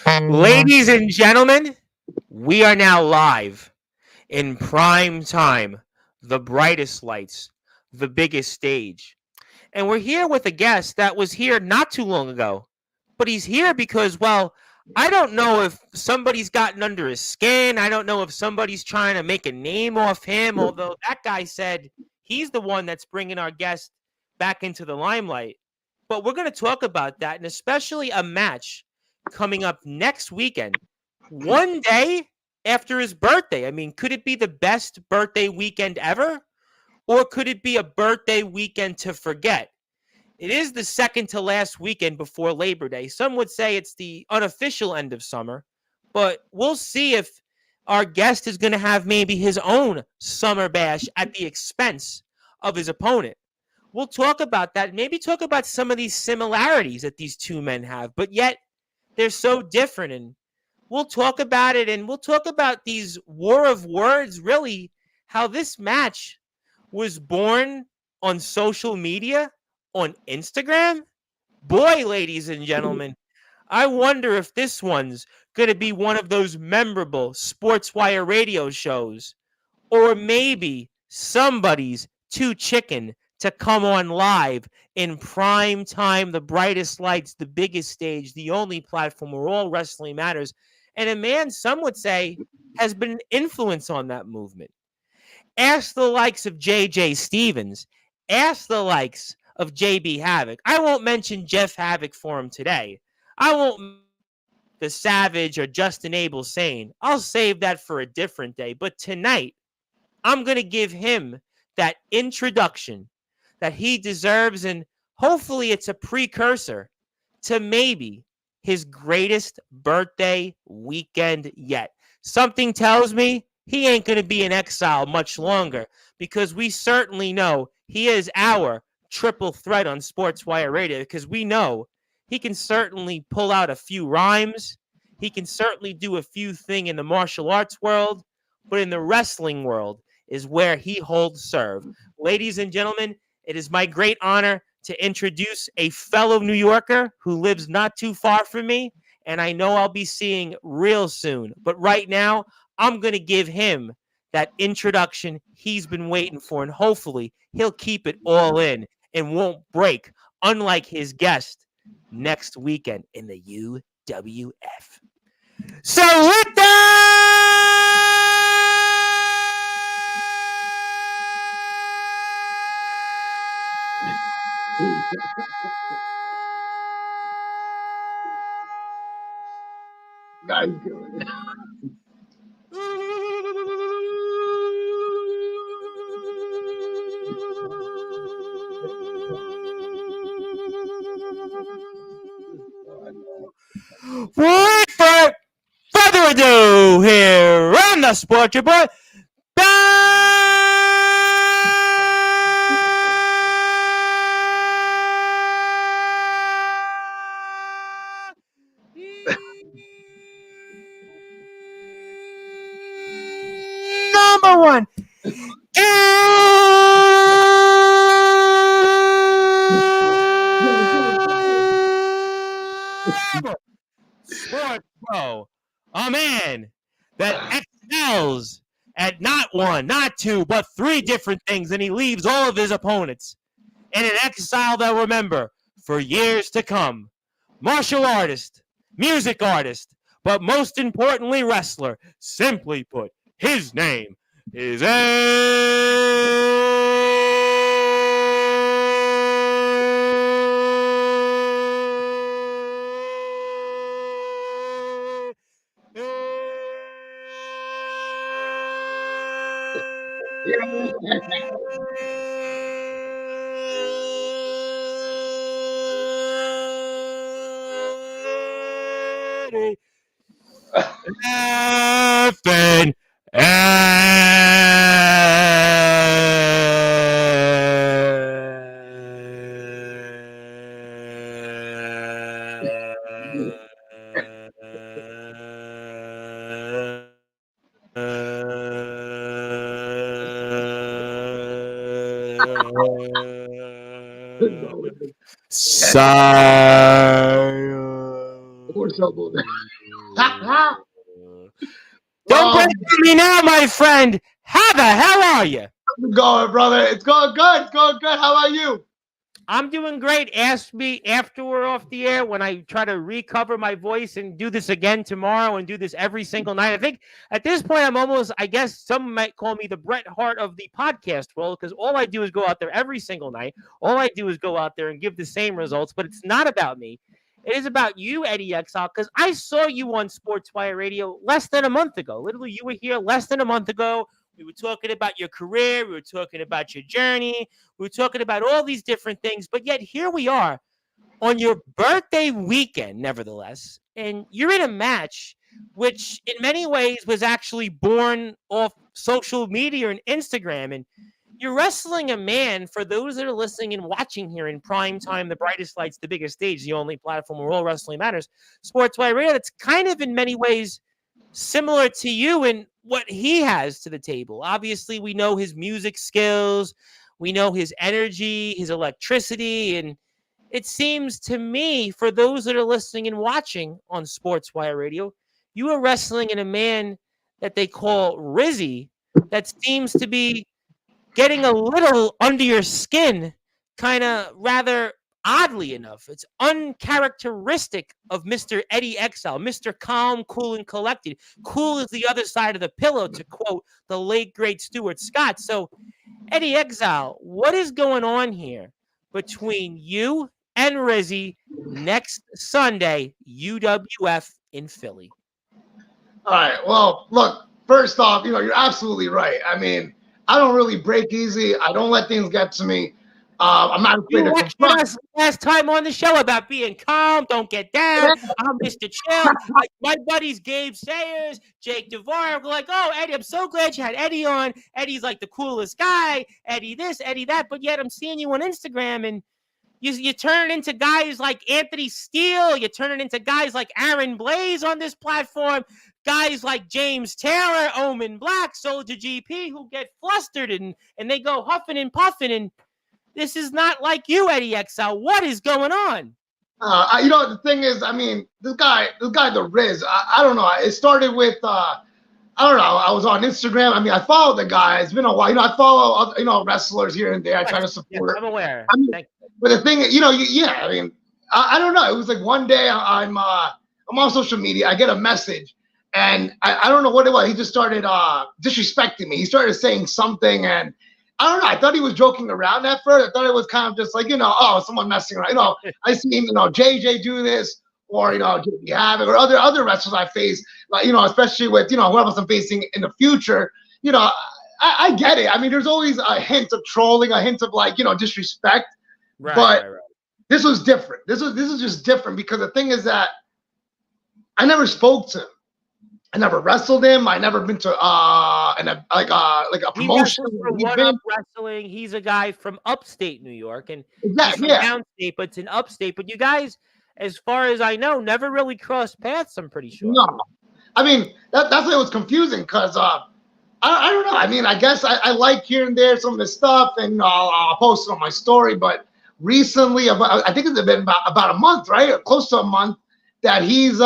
Ladies and gentlemen, we are now live in prime time, the brightest lights, the biggest stage. And we're here with a guest that was here not too long ago. But he's here because, well, I don't know if somebody's gotten under his skin. I don't know if somebody's trying to make a name off him, although that guy said he's the one that's bringing our guest back into the limelight. But we're going to talk about that, and especially a match coming up next weekend, one day after his birthday. I mean, could it be the best birthday weekend ever? Or could it be a birthday weekend to forget? It is the second to last weekend before Labor Day. Some would say it's the unofficial end of summer, but we'll see if our guest is going to have maybe his own summer bash at the expense of his opponent. We'll talk about that, maybe talk about some of these similarities that these two men have, but yet they're so different. And we'll talk about it, and we'll talk about these war of words, really, how this match was born on social media, on Instagram. Boy, ladies and gentlemen, I wonder if this one's going to be one of those memorable Sportswire radio shows, or maybe somebody's too chicken to come on live in prime time, the brightest lights, the biggest stage, the only platform where all wrestling matters. And a man, some would say, has been an influence on that movement. Ask the likes of J.J. Stevens. Ask the likes of J.B. Havoc. I won't mention Jeff Havoc for him today. I won't the Savage or Justin Abel Sane. I'll save that for a different day. But tonight, I'm going to give him that introduction that he deserves, and hopefully it's a precursor to maybe his greatest birthday weekend yet. Something tells me he ain't going to be in Exile much longer, because we certainly know he is our triple threat on Sportswire Radio, because we know he can certainly pull out a few rhymes. He can certainly do a few things in the martial arts world, but in the wrestling world is where he holds serve. Ladies and gentlemen, it is my great honor to introduce a fellow New Yorker who lives not too far from me, and I know I'll be seeing real soon. But right now, I'm going to give him that introduction he's been waiting for, and hopefully he'll keep it all in and won't break, unlike his guest next weekend in the UWF. So with Guys doing it. Without further ado, here on the Sports Report, number one. Sports Pro, a man that excels at not one, not two, but three different things, and he leaves all of his opponents in an exile they'll remember for years to come. Martial artist, music artist, but most importantly, wrestler. Simply put, his name is Effin' show goes. Don't break me now, my friend. How the hell are you? How's it going, brother? It's going good. It's going good. How about you? I'm doing great. Ask me after we're off the air when I try to recover my voice and do this again tomorrow and do this every single night. I think at this point, I'm almost, I guess some might call me the Bret Hart of the podcast world because all I do is go out there every single night. All I do is go out there and give the same results, but it's not about me. It is about you, Eddy Exile, because I saw you on Sportzwire Radio less than a month ago. Literally, you were here less than a month ago. We were talking about your career. We were talking about your journey. We were talking about all these different things. But yet here we are on your birthday weekend, nevertheless. And you're in a match which in many ways was actually born off social media and Instagram. And you're wrestling a man, for those that are listening and watching here in prime time, the brightest lights, the biggest stage, the only platform where all wrestling matters, Sportswire Radio, that's kind of in many ways similar to you and what he has to the table. Obviously, we know his music skills, we know his energy, his electricity, and it seems to me, for those that are listening and watching on Sportswire Radio, you are wrestling in a man that they call Rizzy that seems to be getting a little under your skin, kind of rather oddly enough. It's uncharacteristic of Mr. Eddy Exile, Mr. Calm, Cool, and Collected. Cool is the other side of the pillow, to quote the late, great Stuart Scott. So, Eddy Exile, what is going on here between you and Rizzy next Sunday, UWF in Philly? All right. Well, look, first off, you're absolutely right. I mean, I don't really break easy. I don't let things get to me. I'm not afraid to confront. Us last time on the show about being calm, don't get down. I'm Mr. Chill. My buddies Gabe Sayers, Jake DeVore, were like, oh, Eddy, I'm so glad you had Eddy on. Eddy's like the coolest guy. Eddy this, Eddy that. But yet I'm seeing you on Instagram and you turn into guys like Anthony Steele. You turn it into guys like Aaron Blaze on this platform. Guys like James Taylor, Omen Black, Soldier GP, who get flustered and they go huffing and puffing. And this is not like you, Eddy Exile. What is going on? The thing is, I mean, this guy, the Riz, I don't know. It started with, I don't know. I was on Instagram. I mean, I follow the guy. It's been a while. I follow, wrestlers here and there. I try to support. Yes, I'm aware. I mean, but the thing, I mean, I don't know. It was like one day I'm on social media. I get a message. And I don't know what it was. He just started disrespecting me. He started saying something, and I don't know. I thought he was joking around at first. I thought it was kind of just like, someone messing around. I seen, JJ do this, or, JB Havoc, or other wrestlers I face, like, especially with, whoever I'm facing in the future. I get it. I mean, there's always a hint of trolling, a hint of like, disrespect. Right. This was different. This is just different because the thing is that I never spoke to him. I never wrestled him. I never been to a promotion. Wrestling. He's a guy from upstate New York, and he's from downstate, but it's in upstate. But you guys, as far as I know, never really crossed paths. I'm pretty sure. No, I mean that's why it was confusing because I don't know. I mean, I guess I like here and there some of the stuff, and I'll post it on my story. But recently, I think it's been about a month, right? Close to a month that he's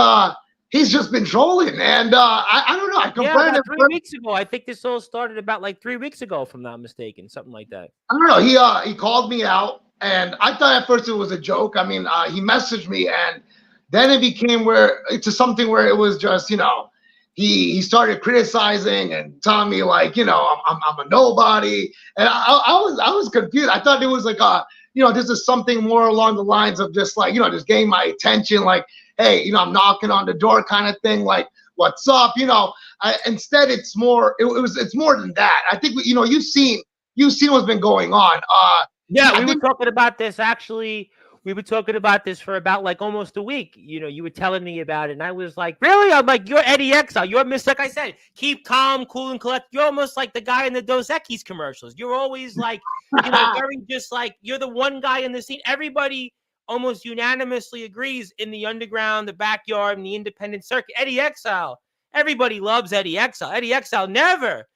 just been trolling, and I don't know. I confronted him 3 weeks ago. I think this all started about like 3 weeks ago, if I'm not mistaken, something like that. I don't know. He called me out, and I thought at first it was a joke. I mean, he messaged me, and then it became to something where it was just, he started criticizing and telling me like, I'm a nobody, and I was confused. I thought it was like this is something more along the lines of just like, just getting my attention, like, hey, I'm knocking on the door kind of thing, like, what's up? Instead it's more, it's more than that. I think, you've seen what's been going on. We were talking about this actually. We were talking about this for about like almost a week. You were telling me about it, and I was like, really? I'm like, you're Eddy Exile. You're like I said, keep calm, cool, and collect. You're almost like the guy in the Dos Equis commercials. You're always like, very just like, you're the one guy in the scene. Everybody almost unanimously agrees in the underground, the backyard, and the independent circuit. Eddy Exile. Everybody loves Eddy Exile. Eddy Exile never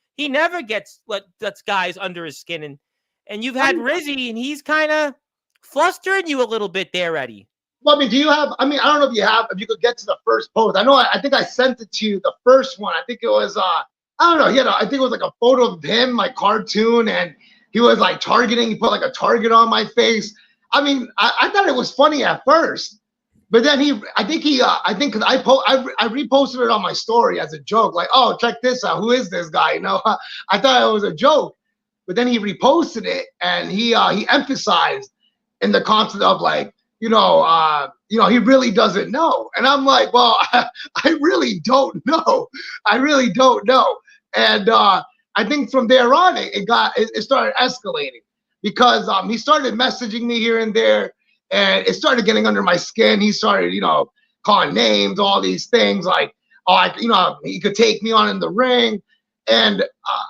gets that's guys under his skin. And you've had Rizzy, and he's kind of flustering you a little bit there, Eddy. Well, I mean, do you have? I mean, I don't know if you have. If you could get to the first post, I know. I think I sent it to you. The first one. I think it was. I don't know. He had. I think it was like a photo of him, like cartoon, and he was like targeting. He put like a target on my face. I mean, I thought it was funny at first, but then I think because I reposted it on my story as a joke, like, oh, check this out. Who is this guy? You know, I thought it was a joke, but then he reposted it and he emphasized in the concept of like, he really doesn't know. And I'm like, well, I really don't know. I really don't know. And I think from there on, it started escalating because he started messaging me here and there, and it started getting under my skin. He started, calling names, all these things like, oh, he could take me on in the ring. And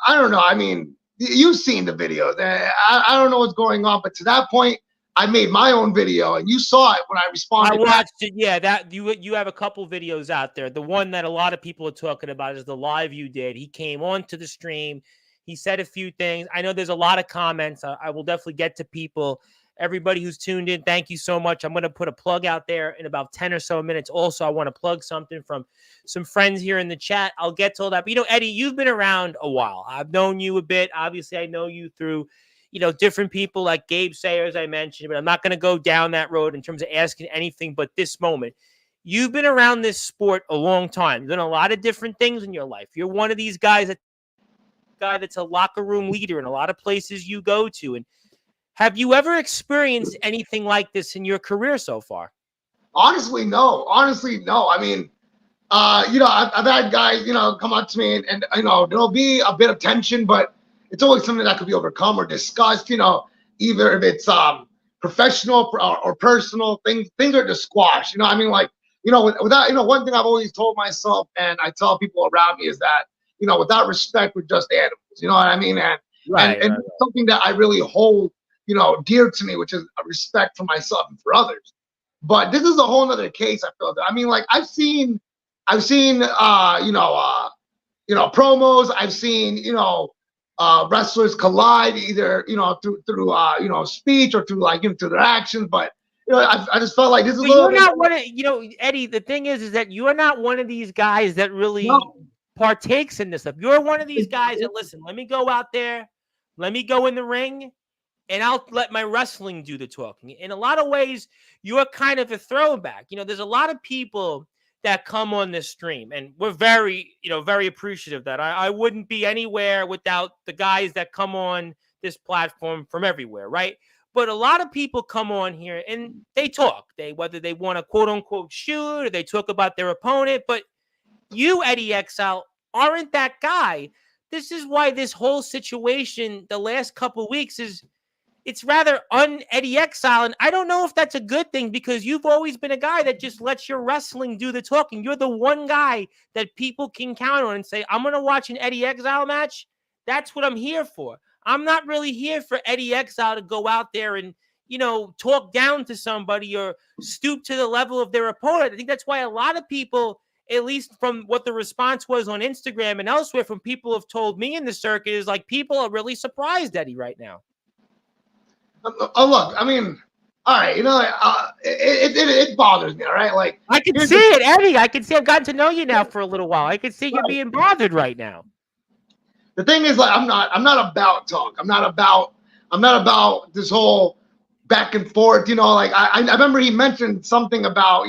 I don't know. I mean, you've seen the videos. I don't know what's going on, but to that point, I made my own video, and you saw it when I responded. I watched it. Yeah, that you have a couple videos out there. The one that a lot of people are talking about is the live you did. He came onto the stream. He said a few things. I know there's a lot of comments. I will definitely get to people. Everybody who's tuned in, thank you so much. I'm going to put a plug out there in about 10 or so minutes. Also, I want to plug something from some friends here in the chat. I'll get to all that. But, Eddie, you've been around a while. I've known you a bit. Obviously, I know you through different people like Gabe Sayers, I mentioned, but I'm not going to go down that road in terms of asking anything but this moment. You've been around this sport a long time. You've done a lot of different things in your life. You're one of these guys that's a locker room leader in a lot of places you go to. And have you ever experienced anything like this in your career so far? Honestly, no. I mean, I've had guys, come up to me and there'll be a bit of tension, but it's always something that could be overcome or discussed, either if it's professional or personal, things are just squashed. I mean, like, without, one thing I've always told myself and I tell people around me is that, without respect, we're just animals. You know what I mean? And right. something that I really hold, dear to me, which is a respect for myself and for others. But this is a whole nother case. I feel that. I mean, like I've seen, promos. I've seen, wrestlers collide either through speech or through through their actions, but I just felt like this is you're not one of Eddie. The thing is that you are not one of these guys that really partakes in this stuff. You're one of these guys that listen. Let me go out there, let me go in the ring, and I'll let my wrestling do the talking. In a lot of ways, you're kind of a throwback. There's a lot of people that come on this stream, and we're very, very appreciative that I wouldn't be anywhere without the guys that come on this platform from everywhere, right? But a lot of people come on here and they talk. Whether they want to quote unquote shoot or they talk about their opponent, but you, Eddie Exile, aren't that guy. This is why this whole situation the last couple of weeks it's rather un-Eddie Exile, and I don't know if that's a good thing because you've always been a guy that just lets your wrestling do the talking. You're the one guy that people can count on and say, I'm going to watch an Eddie Exile match. That's what I'm here for. I'm not really here for Eddie Exile to go out there and, talk down to somebody or stoop to the level of their opponent. I think that's why a lot of people, at least from what the response was on Instagram and elsewhere from people have told me in the circuit, is like people are really surprised, Eddie, right now. Oh, look, I mean, all right, it bothers me, all right? Like I can see it, Eddie. I can see I've gotten to know you now for a little while. I can see you being bothered right now. The thing is, like, I'm not about talk. I'm not about this whole back and forth. Like I remember he mentioned something about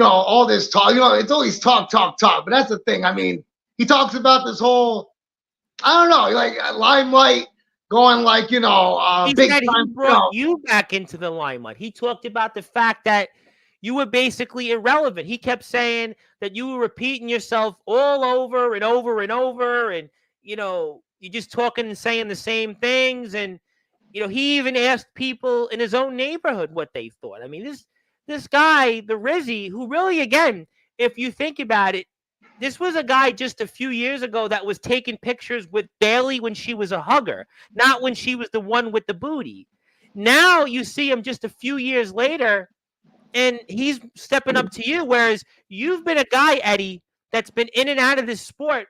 all this talk. It's always talk. But that's the thing. I mean, he talks about this whole, I don't know, like limelight. Going like, he big said time. He brought you back into the limelight. He talked about the fact that you were basically irrelevant. He kept saying that you were repeating yourself all over and over and over. And, you're just talking and saying the same things. And, he even asked people in his own neighborhood what they thought. I mean, this guy, the Rizzy, who really, again, if you think about it, this was a guy just a few years ago that was taking pictures with Bayley when she was a hugger, not when she was the one with the booty. Now you see him just a few years later, and he's stepping up to you, whereas you've been a guy, Eddie, that's been in and out of this sport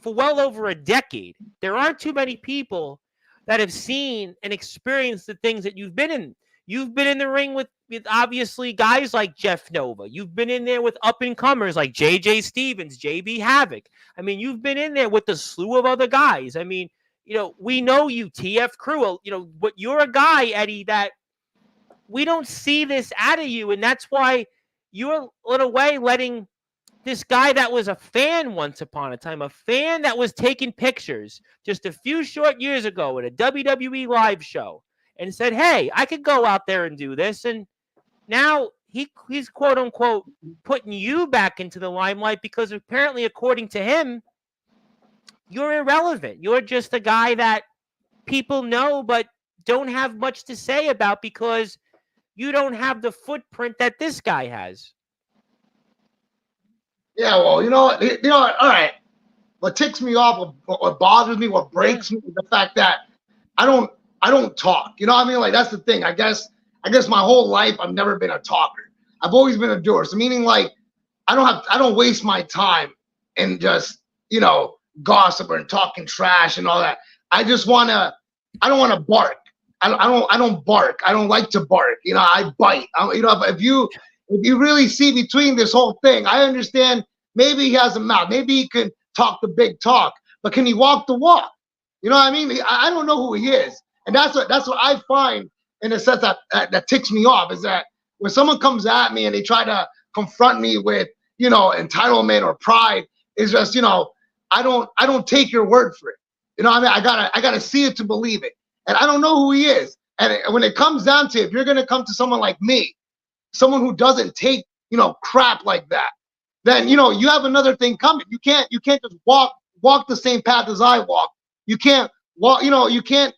for well over a decade. There aren't too many people that have seen and experienced the things that you've been in. You've been in the ring with with obviously guys like Jeff Nova. You've been in there with up-and-comers like J.J. Stevens, J.B. Havoc. I mean, you've been in there with a slew of other guys. I mean, we know you, TF Crew. But you're a guy, Eddie, that we don't see this out of you, and that's why you're, in a way, letting this guy that was a fan once upon a time, a fan that was taking pictures just a few short years ago at a WWE live show and said, hey, I could go out there and do this. And now he's quote unquote putting you back into the limelight because apparently, according to him, you're irrelevant. You're just a guy that people know but don't have much to say about because you don't have the footprint that this guy has. Yeah, well, all right. What ticks me off, what bothers me, what breaks me is the fact that I don't talk. You know what I mean? Like, that's the thing. I guess my whole life I've never been a talker. I've always been a doer. So meaning, like, I don't waste my time in just, gossip and talking trash and all that. I don't want to bark. I don't bark. I don't like to bark. I bite. If you really see between this whole thing, I understand maybe he has a mouth. Maybe he can talk the big talk, but can he walk the walk? You know what I mean? I don't know who he is. And that's what I find in a sense that ticks me off is that when someone comes at me and they try to confront me with, entitlement or pride, is just, I don't take your word for it. You know what I mean? I gotta see it to believe it. And I don't know who he is. And when it comes down to it, if you're gonna come to someone like me, someone who doesn't take, crap like that, then you have another thing coming. You can't just walk the same path as I walk. You can't walk, you can't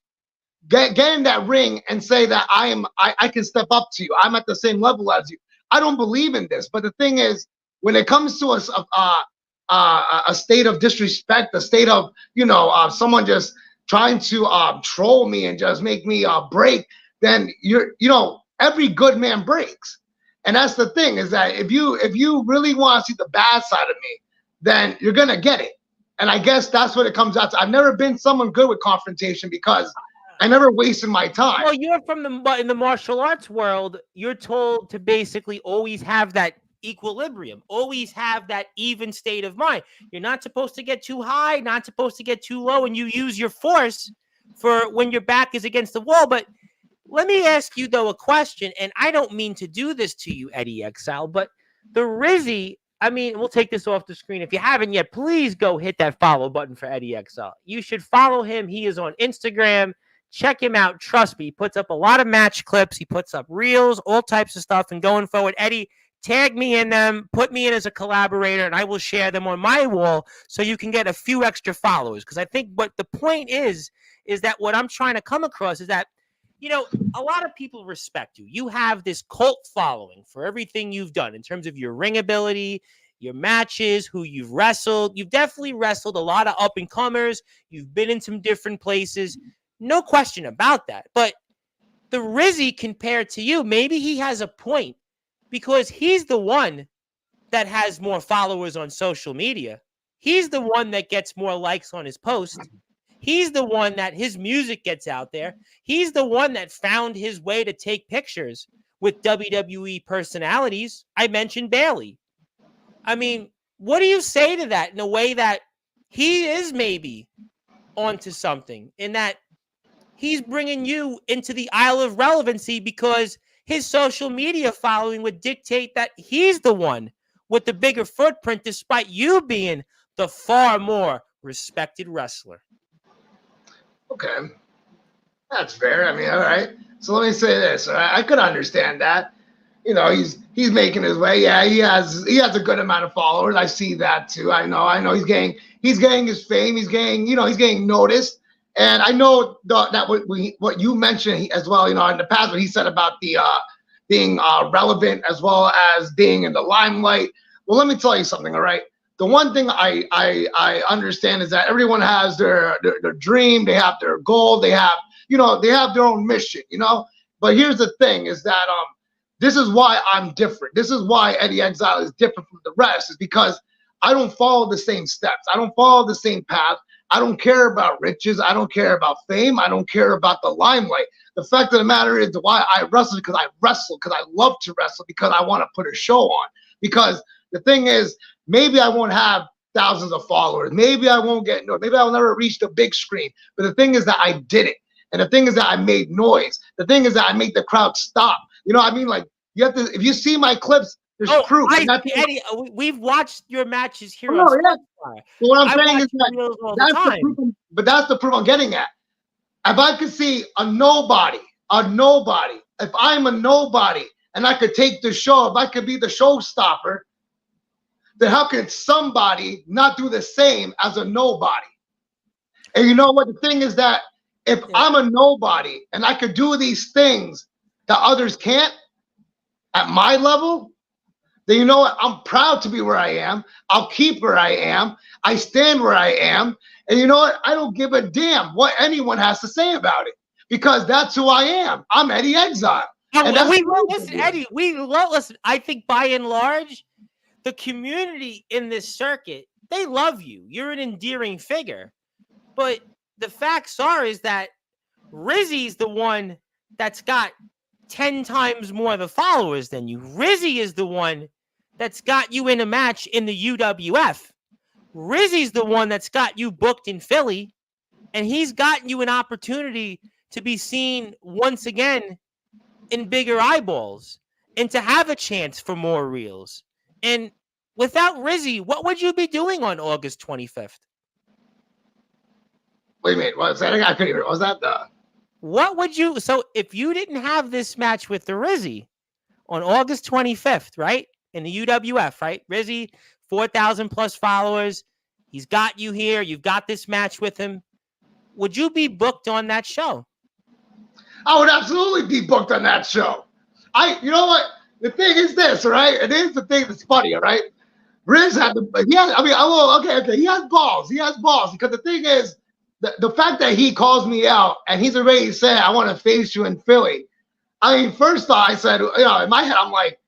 get in that ring and say that I can step up to you. I'm at the same level as you. I don't believe in this. But the thing is, when it comes to a state of disrespect, a state of someone just trying to troll me and just make me break, then every good man breaks. And that's the thing, is that if you really want to see the bad side of me, then you're gonna get it. And I guess that's what it comes out to. I've never been someone good with confrontation because I never wasted my time. Well, you're in the martial arts world. You're told to basically always have that equilibrium, always have that even state of mind. You're not supposed to get too high, not supposed to get too low, and you use your force for when your back is against the wall. But let me ask you, though, a question, and I don't mean to do this to you, Eddie Exile, but the Rizzy, I mean, we'll take this off the screen. If you haven't yet, please go hit that follow button for Eddie Exile. You should follow him. He is on Instagram. Check him out. Trust me, he puts up a lot of match clips. He puts up reels, all types of stuff. And going forward, Eddie, tag me in them, put me in as a collaborator, and I will share them on my wall so you can get a few extra followers. Because I think what the point is that what I'm trying to come across is that, a lot of people respect you. You have this cult following for everything you've done in terms of your ring ability, your matches, who you've wrestled. You've definitely wrestled a lot of up-and-comers. You've been in some different places. No question about that. But the Rizzy, compared to you, maybe he has a point because he's the one that has more followers on social media. He's the one that gets more likes on his post. He's the one that his music gets out there. He's the one that found his way to take pictures with WWE personalities. I mentioned Bayley. I mean, what do you say to that in a way that he is maybe onto something, in that he's bringing you into the aisle of relevancy because his social media following would dictate that he's the one with the bigger footprint, despite you being the far more respected wrestler? Okay, that's fair. I mean, all right. So let me say this. All right? I could understand that. He's making his way. Yeah, he has a good amount of followers. I see that too. I know he's getting his fame. He's getting noticed. And I know that what you mentioned as well. In the past, what he said about the being relevant as well as being in the limelight. Well, let me tell you something. All right. The one thing I understand is that everyone has their dream, they have their goal, they have their own mission, But here's the thing, is that this is why I'm different. This is why Eddie Exile is different from the rest, is because I don't follow the same steps. I don't follow the same path. I don't care about riches. I don't care about fame. I don't care about the limelight. The fact of the matter is why I wrestle, because I wrestle, because I love to wrestle, because I want to put a show on. Because the thing is, maybe I won't have thousands of followers. Maybe I won't get, maybe I'll never reach the big screen. But the thing is that I did it. And the thing is that I made noise. The thing is that I made the crowd stop. You know what I mean? Like, you have to, if you see my clips, there's proof. Eddie, we've watched your matches here on Sportzwire. Sportzwire. So what I'm saying is that that's the proof I'm getting at. If I could see a nobody, if I'm a nobody and I could take the show, if I could be the showstopper, then how can somebody not do the same as a nobody? And you know what? The thing is that if I'm a nobody and I could do these things that others can't at my level, then you know what? I'm proud to be where I am. I'll keep where I am. I stand where I am. And you know what? I don't give a damn what anyone has to say about it, because that's who I am. I'm Eddy Exile. Listen, Eddie, listen, I think by and large, the community in this circuit, they love you. You're an endearing figure. But the facts is that Rizzy's the one that's got 10 times more the followers than you. Rizzy is the one that's got you in a match in the UWF. Rizzy's the one that's got you booked in Philly, and he's gotten you an opportunity to be seen once again in bigger eyeballs and to have a chance for more reels. And without Rizzy, what would you be doing on August 25th? Wait a minute, what was that? I couldn't hear. What was that? What would you, so if you didn't have this match with the Rizzy on August 25th, right? In the UWF, right? Rizzy, 4,000 plus followers. He's got you here. You've got this match with him. Would you be booked on that show? I would absolutely be booked on that show. You know what? The thing is this, right? And here's the thing that's funny, all right? Riz had he has balls. He has balls, because the thing is, the fact that he calls me out and he's already said, I want to face you in Philly. I mean, first off, I said, in my head, I'm like,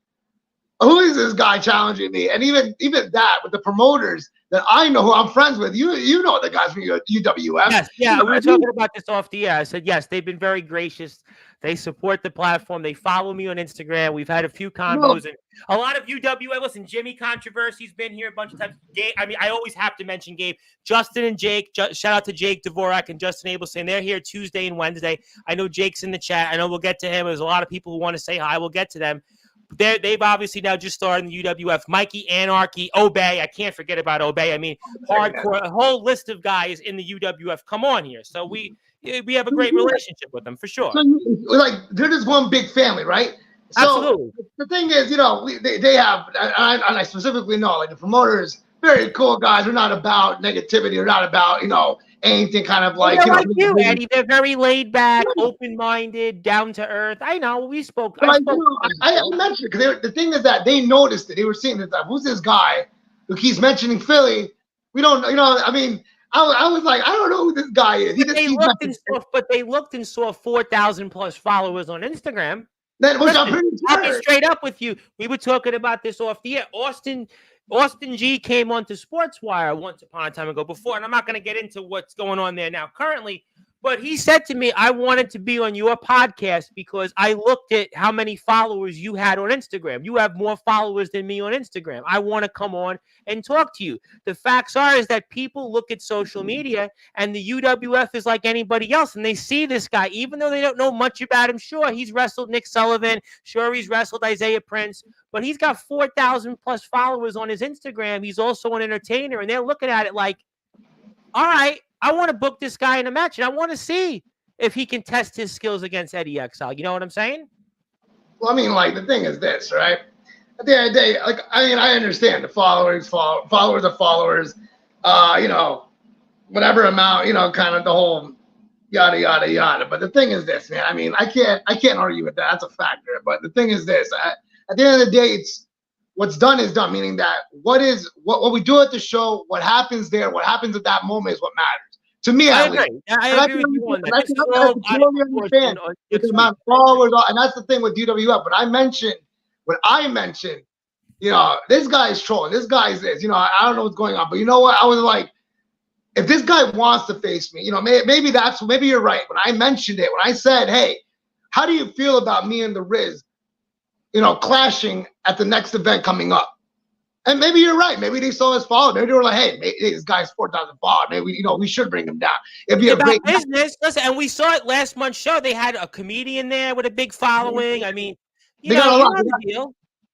who is this guy challenging me? And even that with the promoters that I know who I'm friends with, you know the guys from UWF. Yes, yeah, we were talking about this off the air. I said, yes, they've been very gracious. They support the platform. They follow me on Instagram. We've had a few combos and a lot of UWF. Listen, Jimmy Controversy's been here a bunch of times. Gabe, I mean, I always have to mention Gabe, Justin and Jake. Shout out to Jake Dvorak and Justin Abelstein. They're here Tuesday and Wednesday. I know Jake's in the chat. I know we'll get to him. There's a lot of people who want to say hi. We'll get to them. They've obviously now just started in the UWF. Mikey Anarchy, Obey. I can't forget about Obey. I mean, hardcore, a whole list of guys in the UWF come on here. So we have a great relationship with them for sure. So, like, they're just one big family, right? So absolutely. The thing is, they have, and I specifically know, like, the promoters, very cool guys. They're not about negativity. They're not about, anything kind of like, like you, Eddie. They're very laid back, open-minded, down to earth. I know. We spoke. I mentioned it because the thing is that they noticed it. They were seeing that who's this guy who keeps mentioning Philly? We don't, I mean, I was like, I don't know who this guy is. But they looked and saw 4,000 plus followers on Instagram. I'll be straight up with you. We were talking about this off the air. Austin G came onto Sportswire once upon a time ago before, and I'm not going to get into what's going on there now currently, but he said to me, I wanted to be on your podcast because I looked at how many followers you had on Instagram. You have more followers than me on Instagram. I want to come on and talk to you. The facts is that people look at social media and the UWF is like anybody else, and they see this guy, even though they don't know much about him. Sure, he's wrestled Nick Sullivan. Sure, he's wrestled Isaiah Prince, but he's got 4,000 plus followers on his Instagram. He's also an entertainer, and they're looking at it like, all right, I want to book this guy in a match, and I want to see if he can test his skills against Eddy Exile. You know what I'm saying? Well, I mean, like, the thing is this, right? At the end of the day, like, I mean, I understand the followers are followers, whatever amount, kind of the whole yada, yada, yada. But the thing is this, man, I mean, I can't argue with that. That's a factor. But the thing is this, at the end of the day, it's what's done is done, meaning that what we do at the show, what happens there, what happens at that moment is what matters. To me, I agree. I agree with you on that. And that's the thing with UWF. But when I mentioned, this guy is trolling. This guy is this. I don't know what's going on. But you know what? I was like, if this guy wants to face me, maybe you're right. When I mentioned it, when I said, hey, how do you feel about me and the Riz, clashing at the next event coming up? And maybe you're right. Maybe they saw us follow. Maybe they were like, hey, this guy's 4,000 followers. Maybe, we should bring him down. It'd be a great business. Listen, and we saw it last month's show. They had a comedian there with a big following. I mean, they got a lot.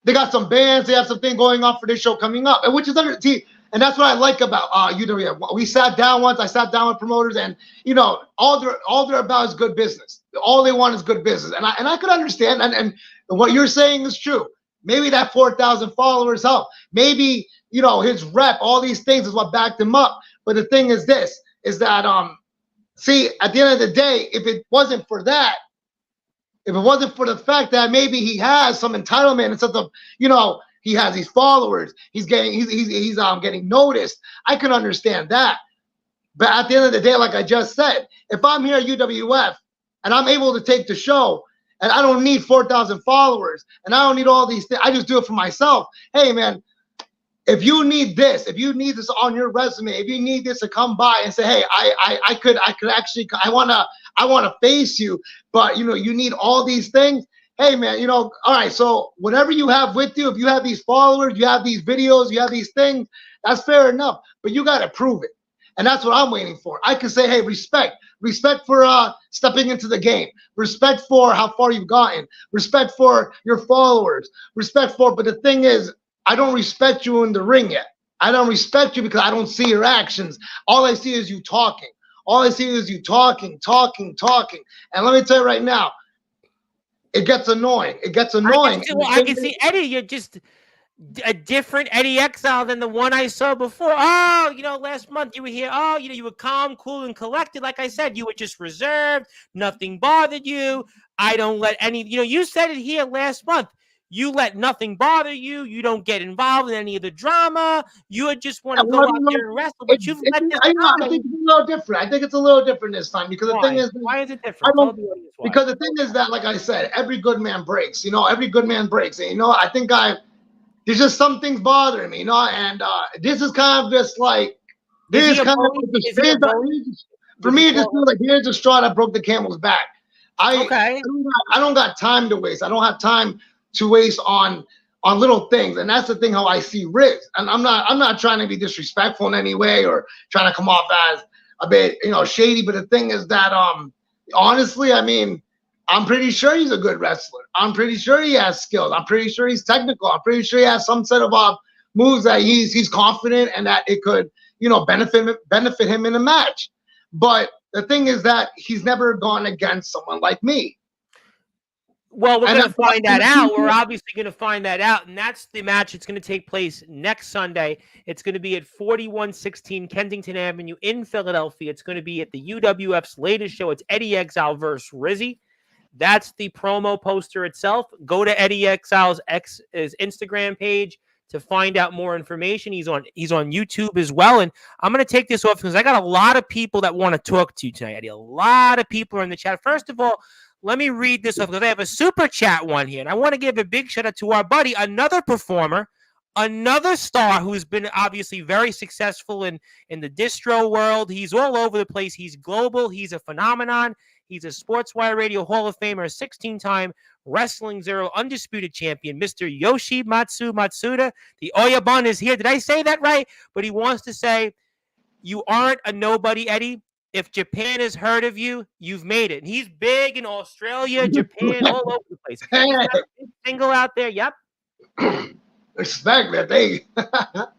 They got some bands. They have something going on for this show coming up, and which is and that's what I like about UWF. We sat down once. I sat down with promoters, and all they're about is good business. All they want is good business, and I could understand. And what you're saying is true. Maybe that 4,000 followers help. Maybe his rep, all these things is what backed him up. But the thing is that see, at the end of the day, if it wasn't for that, if it wasn't for the fact that maybe he has some entitlement instead of he has these followers, he's getting noticed, I can understand that. But at the end of the day, like I just said, if I'm here at UWF and I'm able to take the show, and I don't need 4,000 followers, and I don't need all these things, I just do it for myself. Hey, man, if you need this on your resume, if you need this to come by and say, hey, I could actually, I wanna face you, but you need all these things. Hey, man, all right. So whatever you have with you, if you have these followers, you have these videos, you have these things, that's fair enough. But you got to prove it. And that's what I'm waiting for. I can say, hey, respect for stepping into the game, respect for how far you've gotten, respect for your followers, but the thing is, I don't respect you in the ring yet. I don't respect you because I don't see your actions. All I see is you talking. Talking. And let me tell you right now, it gets annoying. I can see, Eddie, you're just a different Eddy Exile than the one I saw before. Oh, last month you were here. Oh, you were calm, cool, and collected. Like I said, you were just reserved. Nothing bothered you. I don't let any, you said it here last month. You let nothing bother you. You don't get involved in any of the drama. You just want to go out there and wrestle. But you've let this I think it's a little different. I think it's a little different this time because the thing is, why is it different? Because the thing is that, like I said, every good man breaks. Every good man breaks. And I think there's just some things bothering me, and this is kind of just like for me. It just feels like here's the straw that broke the camel's back. I don't got time to waste. I don't have time to waste on little things, and that's the thing how I see Riz. And I'm not trying to be disrespectful in any way or trying to come off as a bit shady. But the thing is that honestly, I mean, I'm pretty sure he's a good wrestler. I'm pretty sure he has skills. I'm pretty sure he's technical. I'm pretty sure he has some set of moves that he's confident and that it could, benefit him in a match. But the thing is that he's never gone against someone like me. Well, we're going to find that out. We're obviously going to find that out. And that's the match that's going to take place next Sunday. It's going to be at 4116 Kensington Avenue in Philadelphia. It's going to be at the UWF's latest show. It's Eddy Exile versus Rizzy. That's the promo poster itself. Go to Eddy Exile's Instagram page to find out more information. He's on YouTube as well. And I'm going to take this off because I got a lot of people that want to talk to you tonight, Eddie. A lot of people are in the chat. First of all, let me read this off because I have a super chat one here. And I want to give a big shout out to our buddy, another performer, another star who's been obviously very successful in the distro world. He's all over the place. He's global. He's a phenomenon. He's a Sportswire Radio Hall of Famer, a 16-time Wrestling Zero undisputed champion, Mr. Yoshi Matsuda. The Oyabun is here. Did I say that right? But he wants to say, you aren't a nobody, Eddie. If Japan has heard of you, you've made it. And he's big in Australia, Japan, all over the place. Single out there, yep. Respect that thing.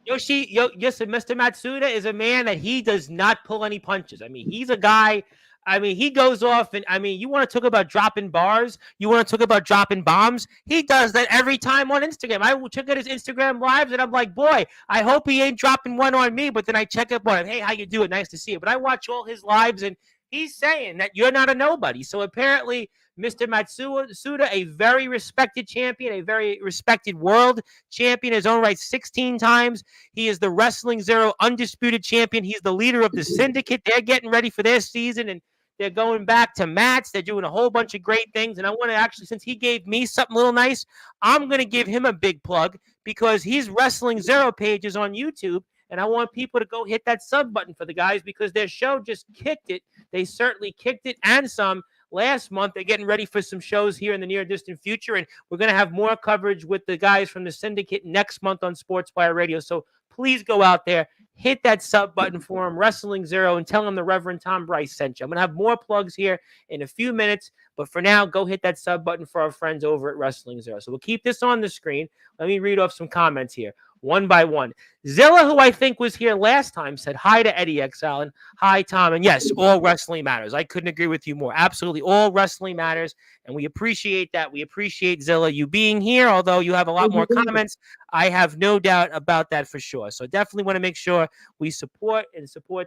Yoshi, Mr. Matsuda is a man that he does not pull any punches. I mean, he's a guy. I mean, he goes off and, I mean, you want to talk about dropping bars? You want to talk about dropping bombs? He does that every time on Instagram. I will check out his Instagram lives and I'm like, boy, I hope he ain't dropping one on me. But then I check up on him. Hey, how you doing? Nice to see you. But I watch all his lives and he's saying that you're not a nobody. So apparently Mr. Matsuda, a very respected champion, a very respected world champion, his own right 16 times. He is the Wrestling Zero undisputed champion. He's the leader of the syndicate. They're getting ready for their season and they're going back to mats. They're doing a whole bunch of great things. And I want to actually, since he gave me something a little nice, I'm going to give him a big plug because his Wrestling Zero page is on YouTube. And I want people to go hit that sub button for the guys because their show just kicked it. They certainly kicked it and some last month. They're getting ready for some shows here in the near distant future, and we're going to have more coverage with the guys from the syndicate next month on Sportswire Radio. So please go out there, hit that sub button for him, Wrestling Zero, and tell him the Reverend Tom Bryce sent you. I'm going to have more plugs here in a few minutes, but for now, go hit that sub button for our friends over at Wrestling Zero. So we'll keep this on the screen. Let me read off some comments here, one by one. Zilla, who I think was here last time, said hi to Eddy Exile and hi, Tom. And yes, all wrestling matters. I couldn't agree with you more. Absolutely, all wrestling matters, and we appreciate that. We appreciate, Zilla, you being here, although you have a lot more comments. I have no doubt about that for sure. So definitely want to make sure we support